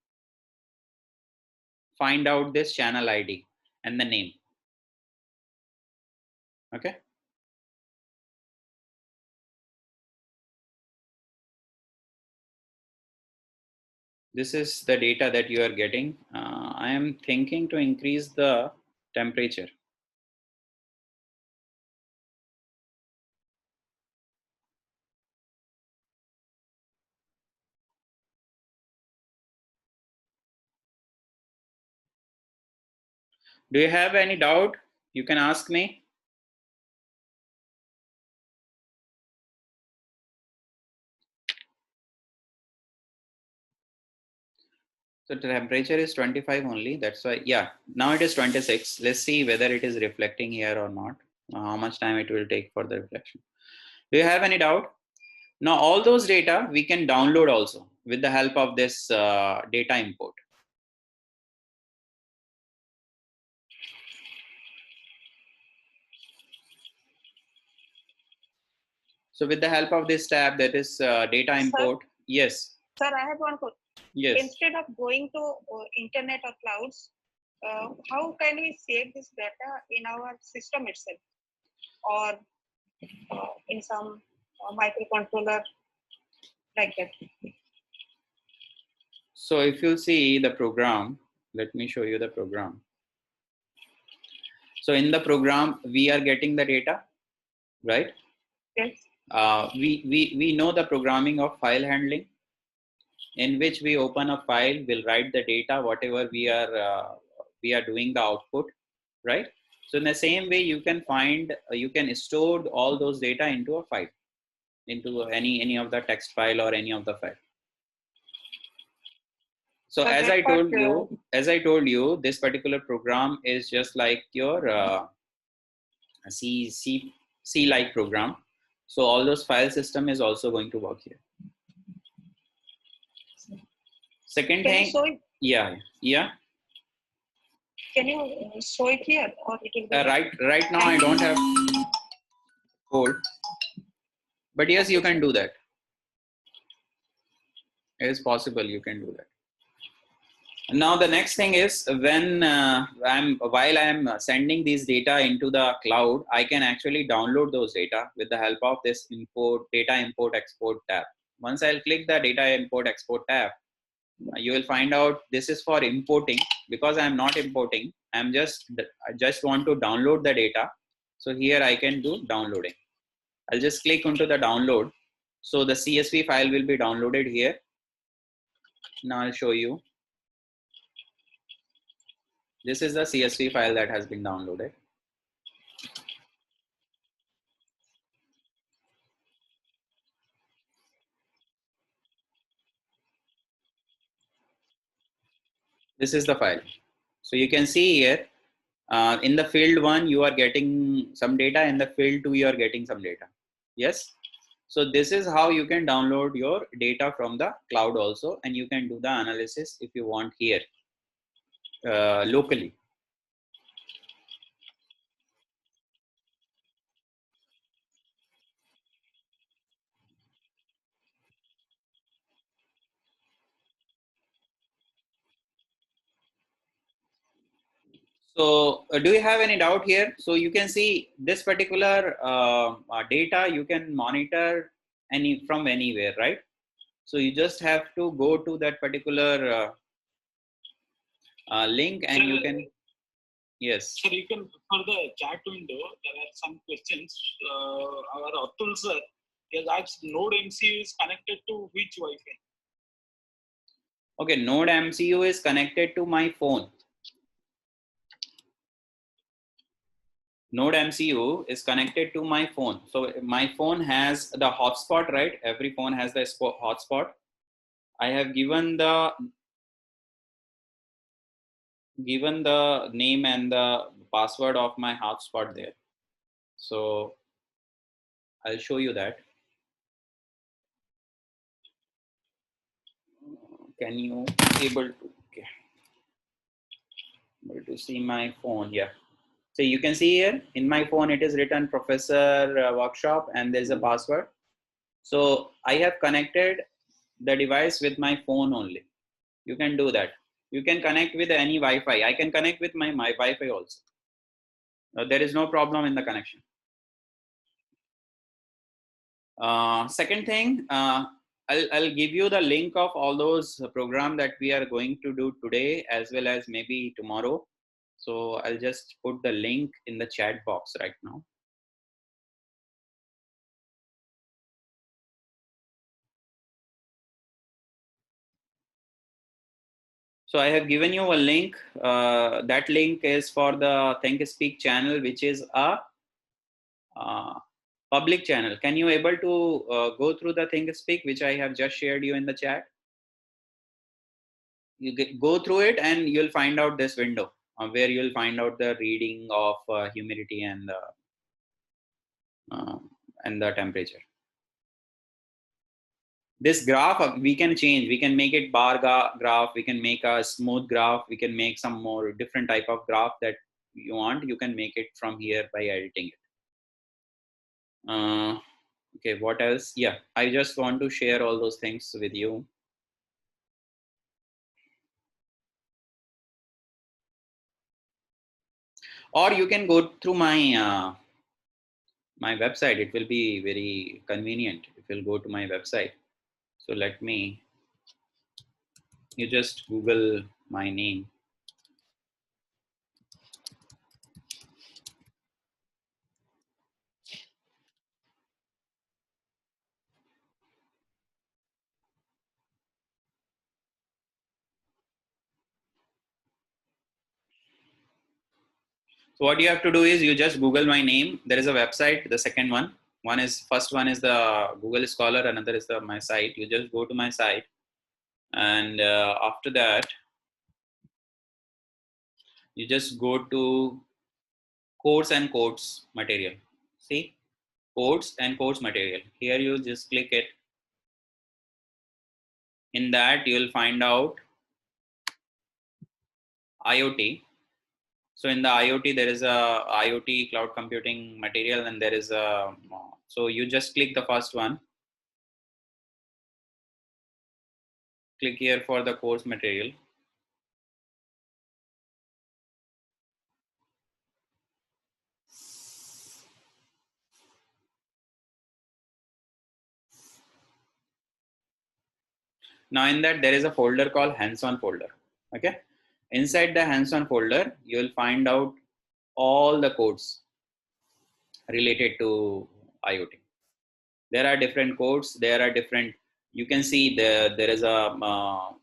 find out this channel ID and the name. Okay. This is the data that you are getting. I am thinking to increase the temperature. Do you have any doubt? You can ask me. So the temperature is 25 only. That's why, yeah, now it is 26. Let's see whether it is reflecting here or not. How much time it will take for the reflection. Do you have any doubt? Now, all those data we can download also with the help of this data import. So with the help of this tab, that is data import. Sir? Yes. Sir, I have one question. Yes. Instead of going to internet or clouds, how can we save this data in our system itself, or in some microcontroller like that? So if you see the program, let me show you the program. So in the program, we are getting the data, right? Yes. We know the programming of file handling, in which we open a file, we'll write the data, whatever we are doing the output, right? So in the same way, you can find, you can store all those data into a file, into any of the text file or any of the file. So as I told you, this particular program is just like your C-like program. So all those file system is also going to work here. Second thing, yeah. Can you show it here, or it will be right now I don't have code, but yes, you can do that. It is possible you can do that. Now the next thing is, when while I'm sending these data into the cloud, I can actually download those data with the help of this data import export tab. Once I'll click the data import export tab, you will find out this is for importing. Because I'm not importing, I just want to download the data. So here I can do downloading. I'll just click onto the download. So the CSV file will be downloaded here. Now I'll show you. This is the CSV file that has been downloaded. This is the file. So you can see here, in the field 1, you are getting some data. In the field 2, you are getting some data. Yes. So this is how you can download your data from the cloud also, and you can do the analysis if you want here locally. So do you have any doubt here? So you can see this particular data you can monitor from anywhere, right? So you just have to go to that particular link, and you can, yes. Sir, you can, for the chat window, there are some questions. Our Atul sir has asked, NodeMCU is connected to which Wi-Fi? Okay, NodeMCU is connected to my phone. NodeMCU is connected to my phone. So my phone has the hotspot, right? Every phone has the hotspot. I have given the name and the password of my hotspot there. So I'll show you that. Can you able to see my phone? Yeah. So you can see here in my phone, it is written Professor Workshop, and there's a password. So I have connected the device with my phone only. You can do that. You can connect with any Wi-Fi. I can connect with my Wi-Fi also. There is no problem in the connection. Second thing, I'll give you the link of all those program that we are going to do today as well as maybe tomorrow. So I'll just put the link in the chat box right now. So I have given you a link. That link is for the Thingspeak channel, which is a public channel. Can you able to go through the Thingspeak, which I have just shared you in the chat? You go through it and you'll find out this window where you'll find out the reading of humidity and the temperature. This graph we can change. We can make it bar graph. We can make a smooth graph. We can make some more different type of graph that you want. You can make it from here by editing it. Okay, what else? Yeah, I just want to share all those things with you. Or you can go through my my website. It will be very convenient if you'll go to my website. So let me, you just Google my name. So what you have to do is you just Google my name. There is a website, the second one. First one is the Google Scholar, another is my site. You just go to my site. And after that, you just go to course and course material. See, course and course material. Here you just click it. In that you will find out IoT. So in the IoT, there is a IoT cloud computing material, and there is a, so you just click the first one. Click here for the course material. Now in that there is a folder called hands-on folder. Okay. Inside the hands-on folder, you will find out all the codes related to IoT. There are different codes. There are different, you can see there is a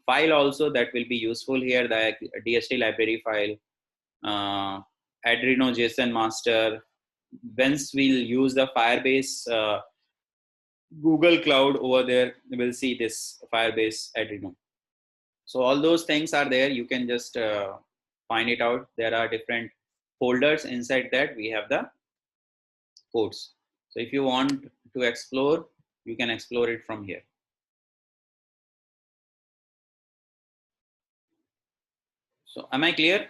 file also that will be useful here, the DHT library file, Adreno JSON master. Once we'll use the Firebase Google Cloud over there, we'll see this Firebase Adreno. So all those things are there. You can just find it out. There are different folders. Inside that we have the codes. So if you want to explore, you can explore it from here. So am I clear?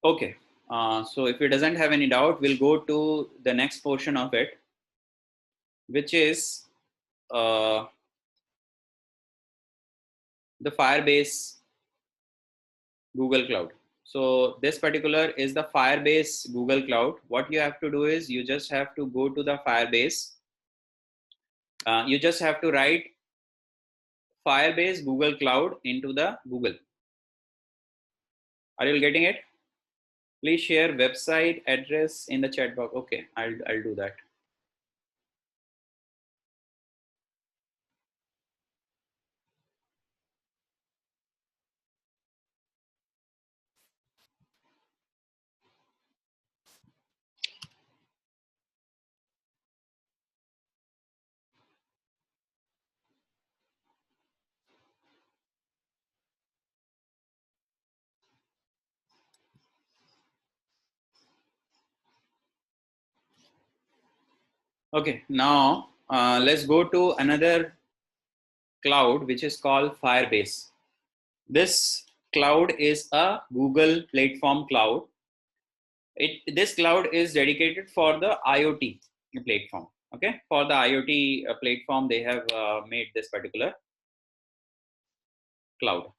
Okay. So if it doesn't have any doubt, we'll go to the next portion of it, which is the Firebase Google Cloud. So this particular is the Firebase Google Cloud. What you have to do is you just have to go to the Firebase. You just have to write Firebase Google Cloud into the Google. Are you getting it? Please share website address in the chat box. Okay, I'll do that. Okay, now let's go to another cloud, which is called Firebase. This cloud is a Google platform cloud. This cloud is dedicated for the IoT platform. Okay, for the IoT platform, they have made this particular cloud.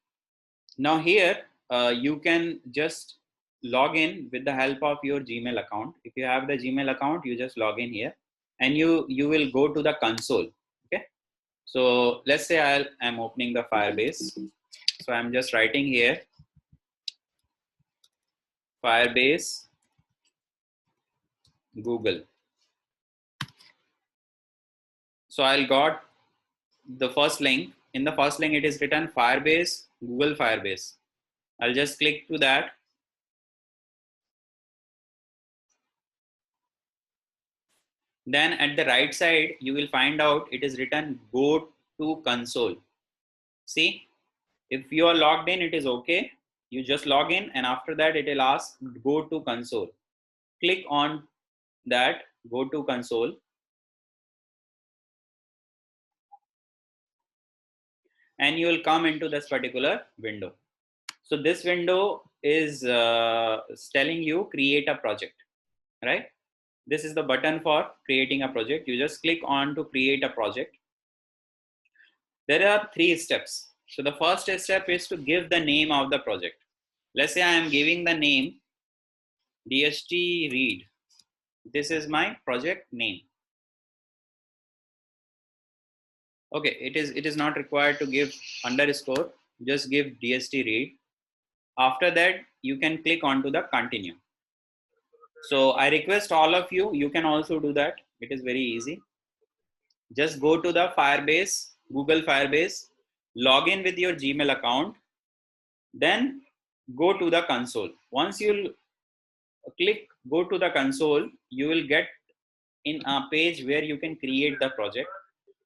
Now here you can just log in with the help of your Gmail account. If you have the Gmail account, you just log in here and you will go to the console. Okay. So let's say I'm opening the Firebase. So I'm just writing here Firebase Google. So I'll got the first link. In the first link, it is written Firebase, Google Firebase. I'll just click to that. Then at the right side, you will find out it is written go to console. See, if you are logged in, it is okay. You just log in and after that it will ask go to console. Click on that, go to console. And you will come into this particular window. So this window is telling you create a project, right? This is the button for creating a project. You just click on to create a project. There are 3 steps. So the first step is to give the name of the project. Let's say I am giving the name DHT Read. This is my project name. Okay, it is not required to give underscore, just give DHT Read. After that, you can click on to the continue. So I request all of you, you can also do that. It is very easy. Just go to the Firebase, Google Firebase, log in with your Gmail account, then go to the console. Once you'll click go to the console, you will get in a page where you can create the project.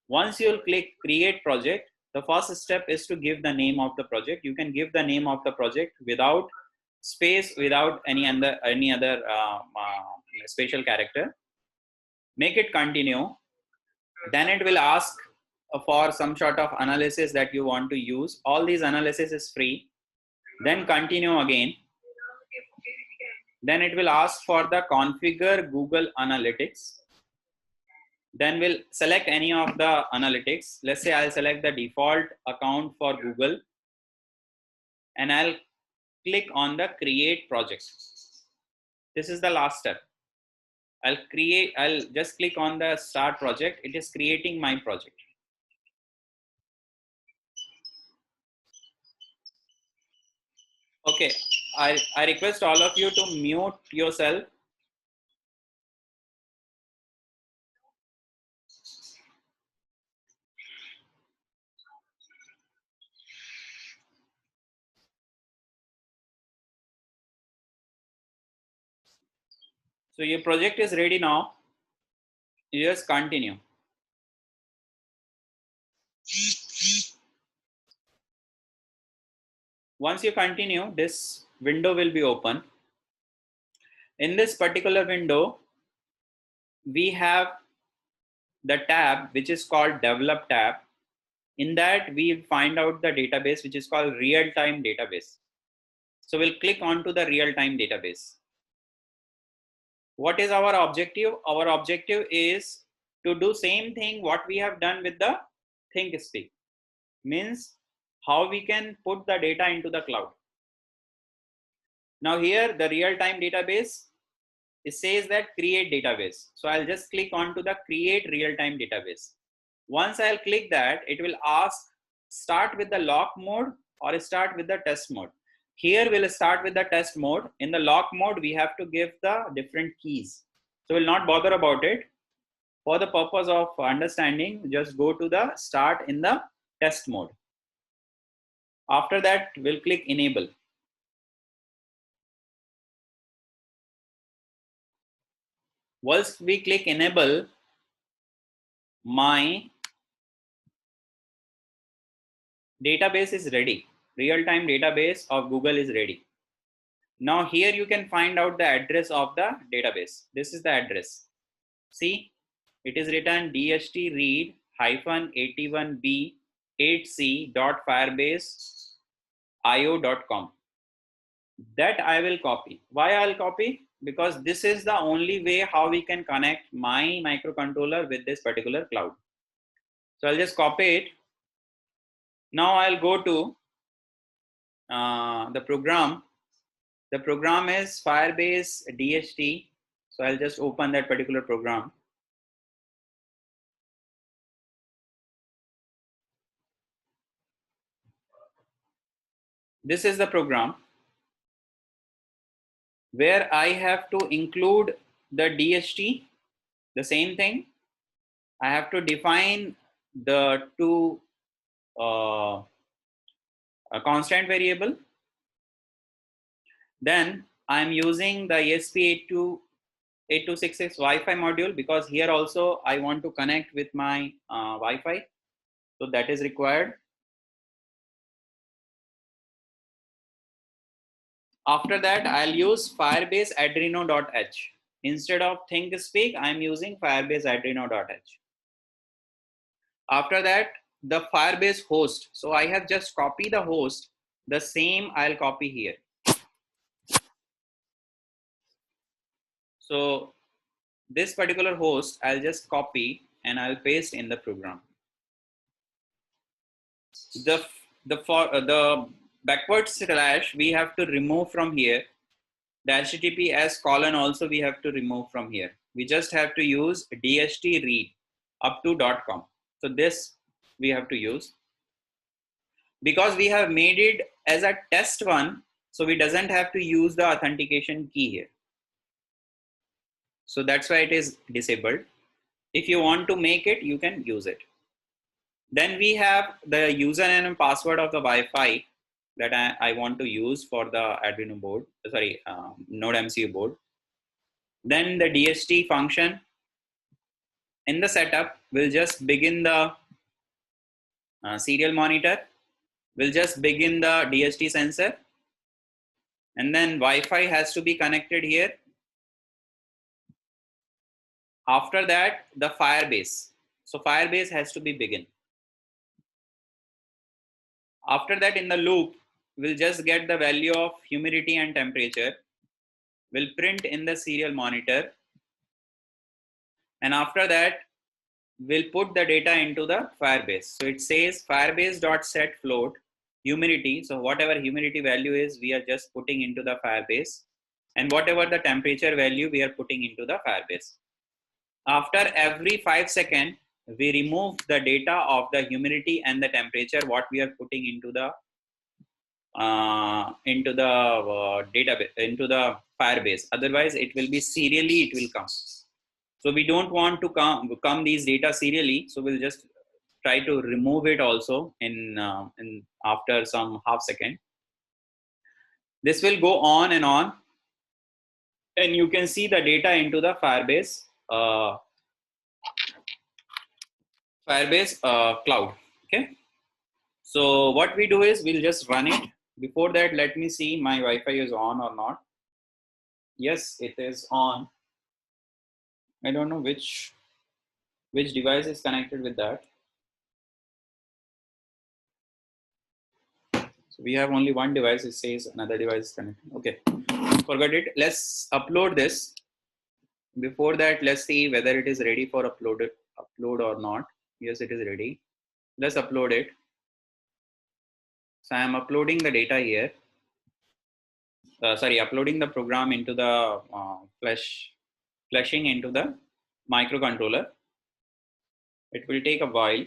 Once you'll click create project, the first step is to give the name of the project. You can give the name of the project without space, without any other special character. Make it continue. Then it will ask for some sort of analysis that you want to use. All these analysis is free. Then continue again. Then it will ask for the configure Google Analytics. Then we'll select any of the analytics. Let's say I'll select the default account for Google and I'll click on the create project. This is the last step. I'll just click on the start project. It is creating my project. Okay, I request all of you to mute yourself. So your project is ready now. You just continue. Once you continue, this window will be open. In this particular window, we have the tab which is called develop tab. In that we find out the database which is called real-time database. So we'll click on to the real-time database. What is our objective? Our objective is to do same thing what we have done with the Thingspeak. Means how we can put the data into the cloud. Now here the real-time database, it says that create database. So I'll just click on to the create real-time database. Once I'll click that, it will ask start with the lock mode or start with the test mode. Here we'll start with the test mode. In the lock mode, we have to give the different keys. So we'll not bother about it. For the purpose of understanding, just go to the start in the test mode. After that, we'll click enable. Once we click enable, my database is ready. Real-time database of Google is ready. Now here you can find out the address of the database. This is the address. See, it is written DHT read -81b 8c.firebase.io.com. That I will copy. Why I'll copy? Because this is the only way how we can connect my microcontroller with this particular cloud. So I'll just copy it. Now I'll go to the program The program is Firebase DHT. So I'll just open that particular program. This is the program where I have to include the DHT, the same thing. I have to define the two a constant variable. Then I'm using the ESP8266 Wi-Fi module, because here also I want to connect with my Wi-Fi. So that is required. After that, I'll use Firebase Adreno.h. Instead of Thingspeak, I'm using Firebase Adreno.h. After that, the Firebase host. So I have just copied the host. The same I'll copy here. So this particular host, I'll just copy and I'll paste in the program. The backward slash we have to remove from here. The HTTPS colon also we have to remove from here. We just have to use DHT read up to .com. So this we have to use. Because we have made it as a test one, so we doesn't have to use the authentication key here. So that's why it is disabled. If you want to make it, you can use it. Then we have the username and password of the Wi-Fi that I want to use for the Adreno board, NodeMCU board. Then the DHT function. In the setup, we'll just begin the serial monitor. We'll just begin the DHT sensor. And then Wi-Fi has to be connected here. After that, the Firebase. So Firebase has to be begin. After that, in the loop, we'll just get the value of humidity and temperature. We'll print in the serial monitor. And after that, we'll put the data into the Firebase. So it says Firebase.set float humidity. So whatever humidity value is, we are just putting into the Firebase. And whatever the temperature value, we are putting into the Firebase. After every 5 seconds, we remove the data of the humidity and the temperature what we are putting into the database, into the Firebase. Otherwise, it will be serially, it will come. So we don't want to come these data serially. So we'll just try to remove it also in after some half second. This will go on, and you can see the data into the Firebase. Cloud. Okay. So what we do is we'll just run it. Before that, let me see my Wi-Fi is on or not. Yes, it is on. I don't know which device is connected with that. So we have only one device. It says another device is connected. Okay, forget it. Let's upload this. Before that, let's see whether it is ready for upload or not. Yes, it is ready. Let's upload it. So I am uploading the data here. Uploading the program into the flashing into the microcontroller. It will take a while.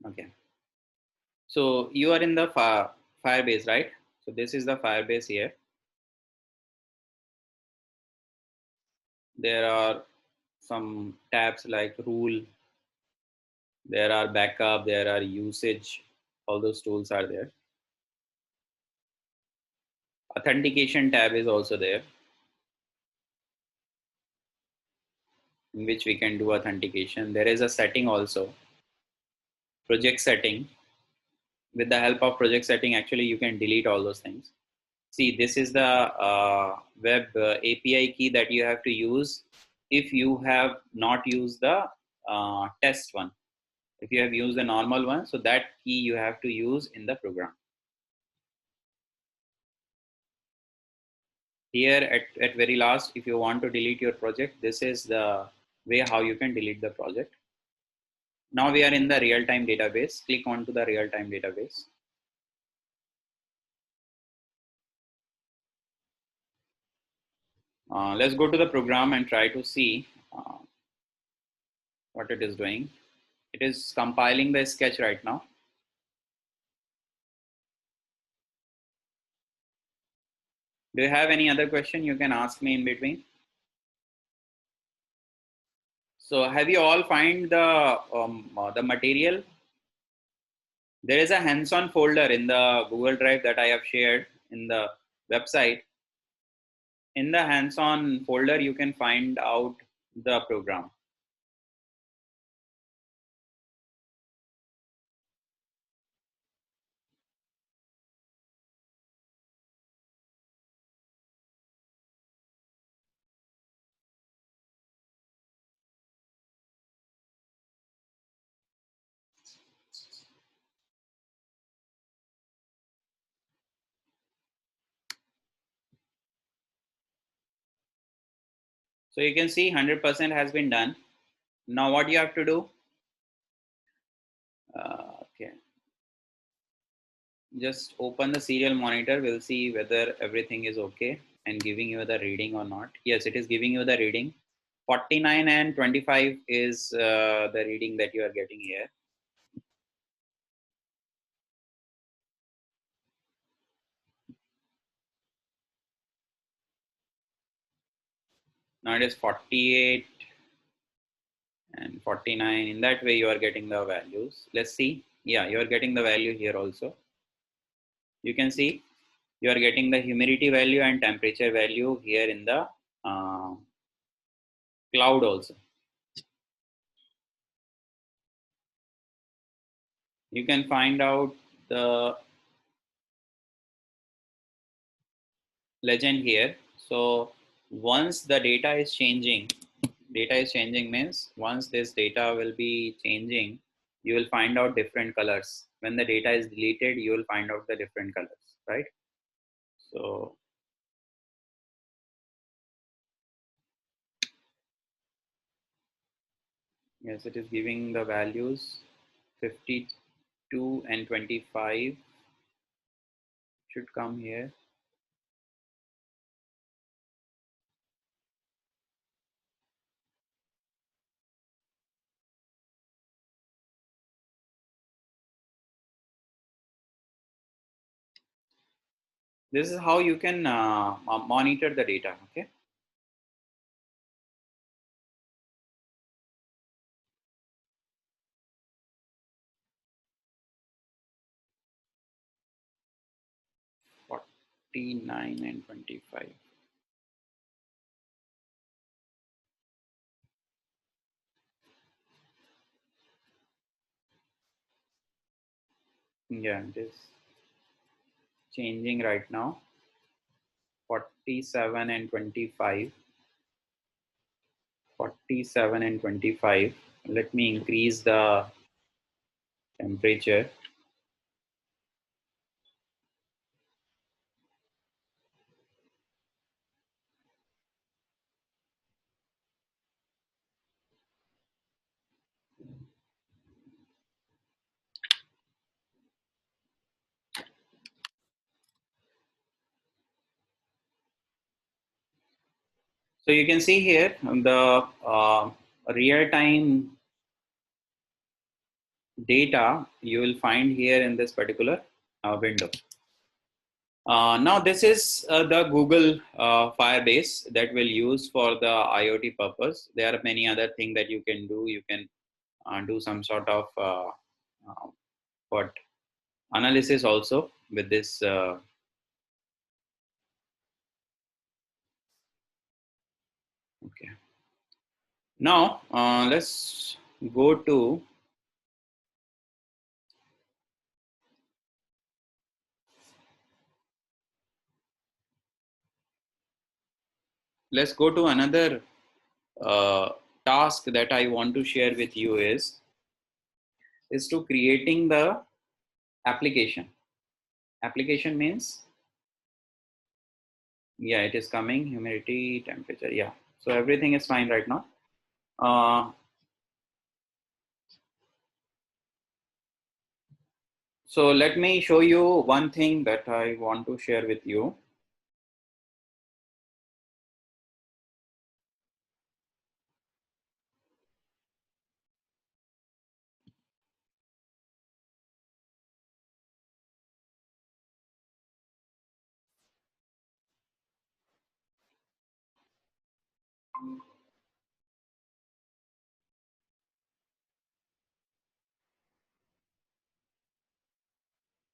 Okay. So you are in the Firebase, right? So this is the Firebase here. There are some tabs like rule. There are backup. There are usage. All those tools are there. Authentication tab is also there, in which we can do authentication. There is a setting also. Project setting. With the help of project setting, actually you can delete all those things. See, this is the web API key that you have to use if you have not used the test one. If you have used the normal one, so that key you have to use in the program. Here at very last, if you want to delete your project, this is the way how you can delete the project. Now we are in the real-time database. Click on to the real-time database. Let's go to the program and try to see what it is doing. It is compiling the sketch right now. Do you have any other question? You can ask me in between. So have you all find the material? There is a hands-on folder in the Google Drive that I have shared in the website. In the hands-on folder, you can find out the program. So you can see 100% has been done. Now what you have to do? Okay. Just open the serial monitor. We'll see whether everything is okay and giving you the reading or not. Yes, it is giving you the reading. 49 and 25 is the reading that you are getting here. Now it is 48 and 49. In that way you are getting the values. Let's see. Yeah, you are getting the value here also. You can see you are getting the humidity value and temperature value here in the cloud also. You can find out the legend here. So once the data is changing means once this data will be changing, you will find out different colors. When the data is deleted, you will find out the different colors, right? So yes, it is giving the values 52 and 25 should come here. This is how you can monitor the data, okay? Nine and 25. Yeah, it is changing right now. 47 and 25. 47 and 25. Let me increase the temperature. So you can see here the real-time data you will find here in this particular window. Now this is the Google Firebase that will use for the IoT purpose. There are many other things that you can do. You can do some sort of analysis also with this. Okay. Now let's go to another task that I want to share with you is is to creating the application. Application means, yeah, it is coming, humidity, temperature, yeah. So everything is fine right now. So let me show you one thing that I want to share with you.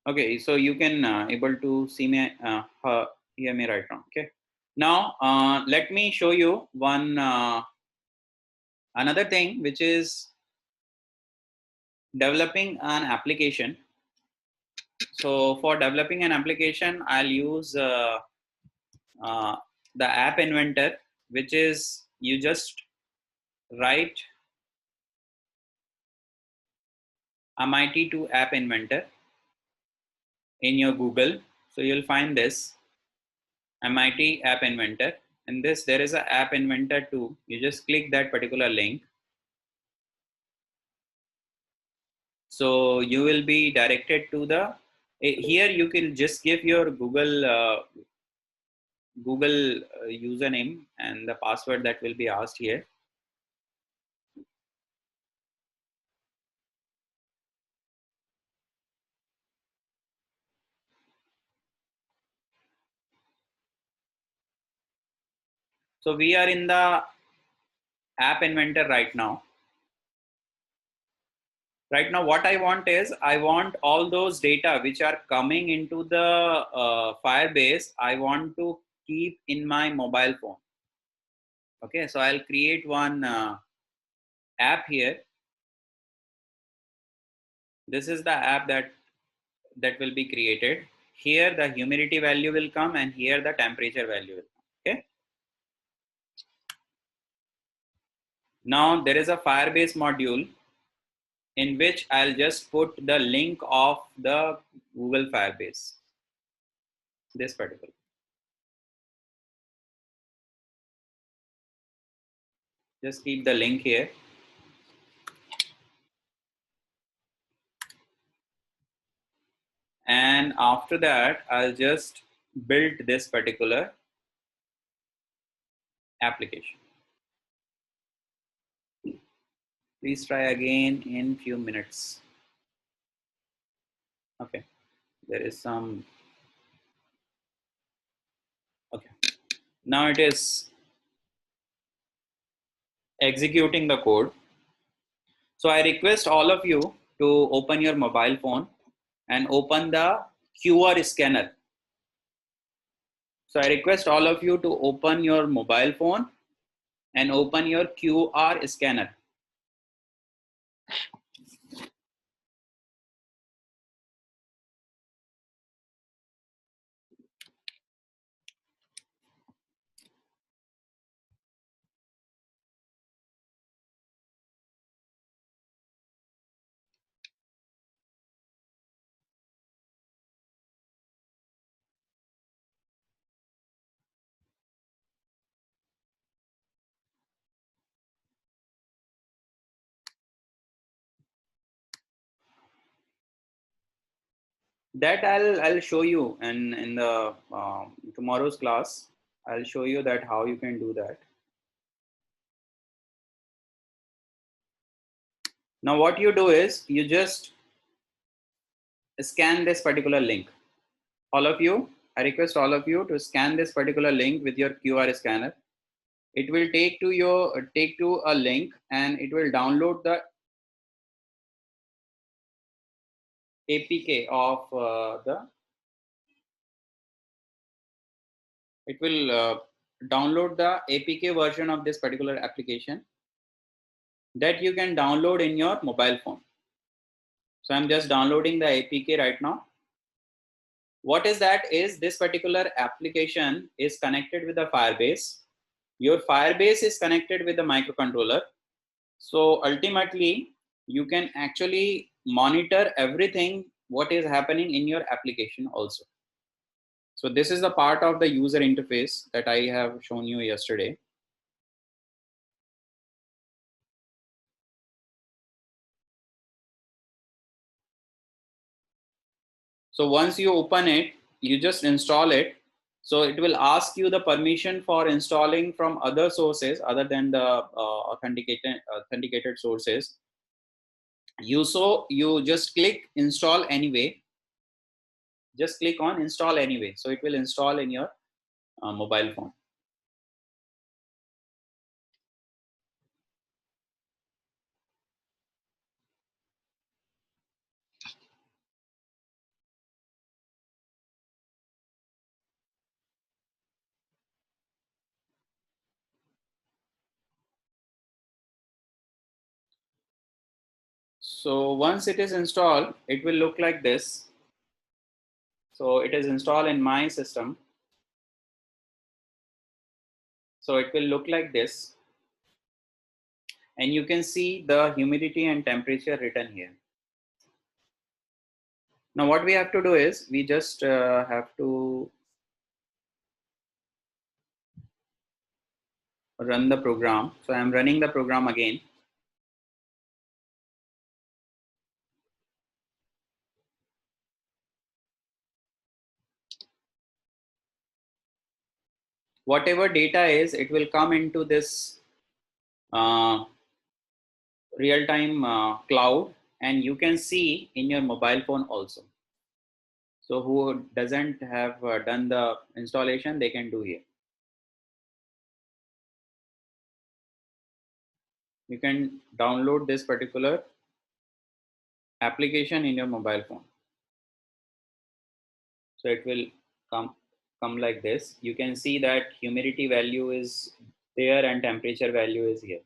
Okay, so you can able to see me, hear me right now. Okay. Now let me show you one another thing, which is developing an application. So for developing an application, I'll use the app inventor, which is you just write MIT2 app inventor in your Google. So you'll find this MIT app inventor. And this, there is an app inventor too. You just click that particular link. So you will be directed to the, here you can just give your Google username and the password that will be asked here. So we are in the app inventor right now. Right now, what I want is, I want all those data which are coming into the Firebase, I want to keep in my mobile phone. Okay, so I'll create one app here. This is the app that will be created. Here the humidity value will come, and here the temperature value will come. Okay. Now there is a Firebase module in which I'll just put the link of the Google Firebase. This particular. Just keep the link here. And after that, I'll just build this particular application. Please try again in few minutes. Okay, there is some. Okay, now it is executing the code. So I request all of you to open your mobile phone and open the QR scanner. So I request all of you to open your mobile phone and open your QR scanner. That I'll show you in the tomorrow's class. I'll show you that how you can do that. Now what you do is you just scan this particular link. All of you, I request all of you to scan this particular link with your QR scanner. It will take to a link, and it will download the APK of it will download the APK version of this particular application that you can download in your mobile phone. So I'm just downloading the APK right now. What is that is, this particular application is connected with the Firebase. Your Firebase is connected with the microcontroller. So ultimately, you can actually monitor everything what is happening in your application also. So this is the part of the user interface that I have shown you yesterday. So once you open it, you just install it. So it will ask you the permission for installing from other sources other than the authenticated sources. You just click install anyway. Just click on install anyway. So it will install in your mobile phone. So once it is installed, it will look like this. So it is installed in my system. So it will look like this. And you can see the humidity and temperature written here. Now what we have to do is we just have to run the program. So I'm running the program again. Whatever data is, it will come into this real-time cloud, and you can see in your mobile phone also. So who doesn't have done the installation, they can do here. You can download this particular application in your mobile phone. So it will come like this. You can see that humidity value is there and temperature value is here.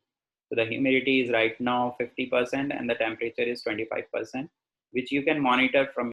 So the humidity is right now 50% and the temperature is 25%, which you can monitor from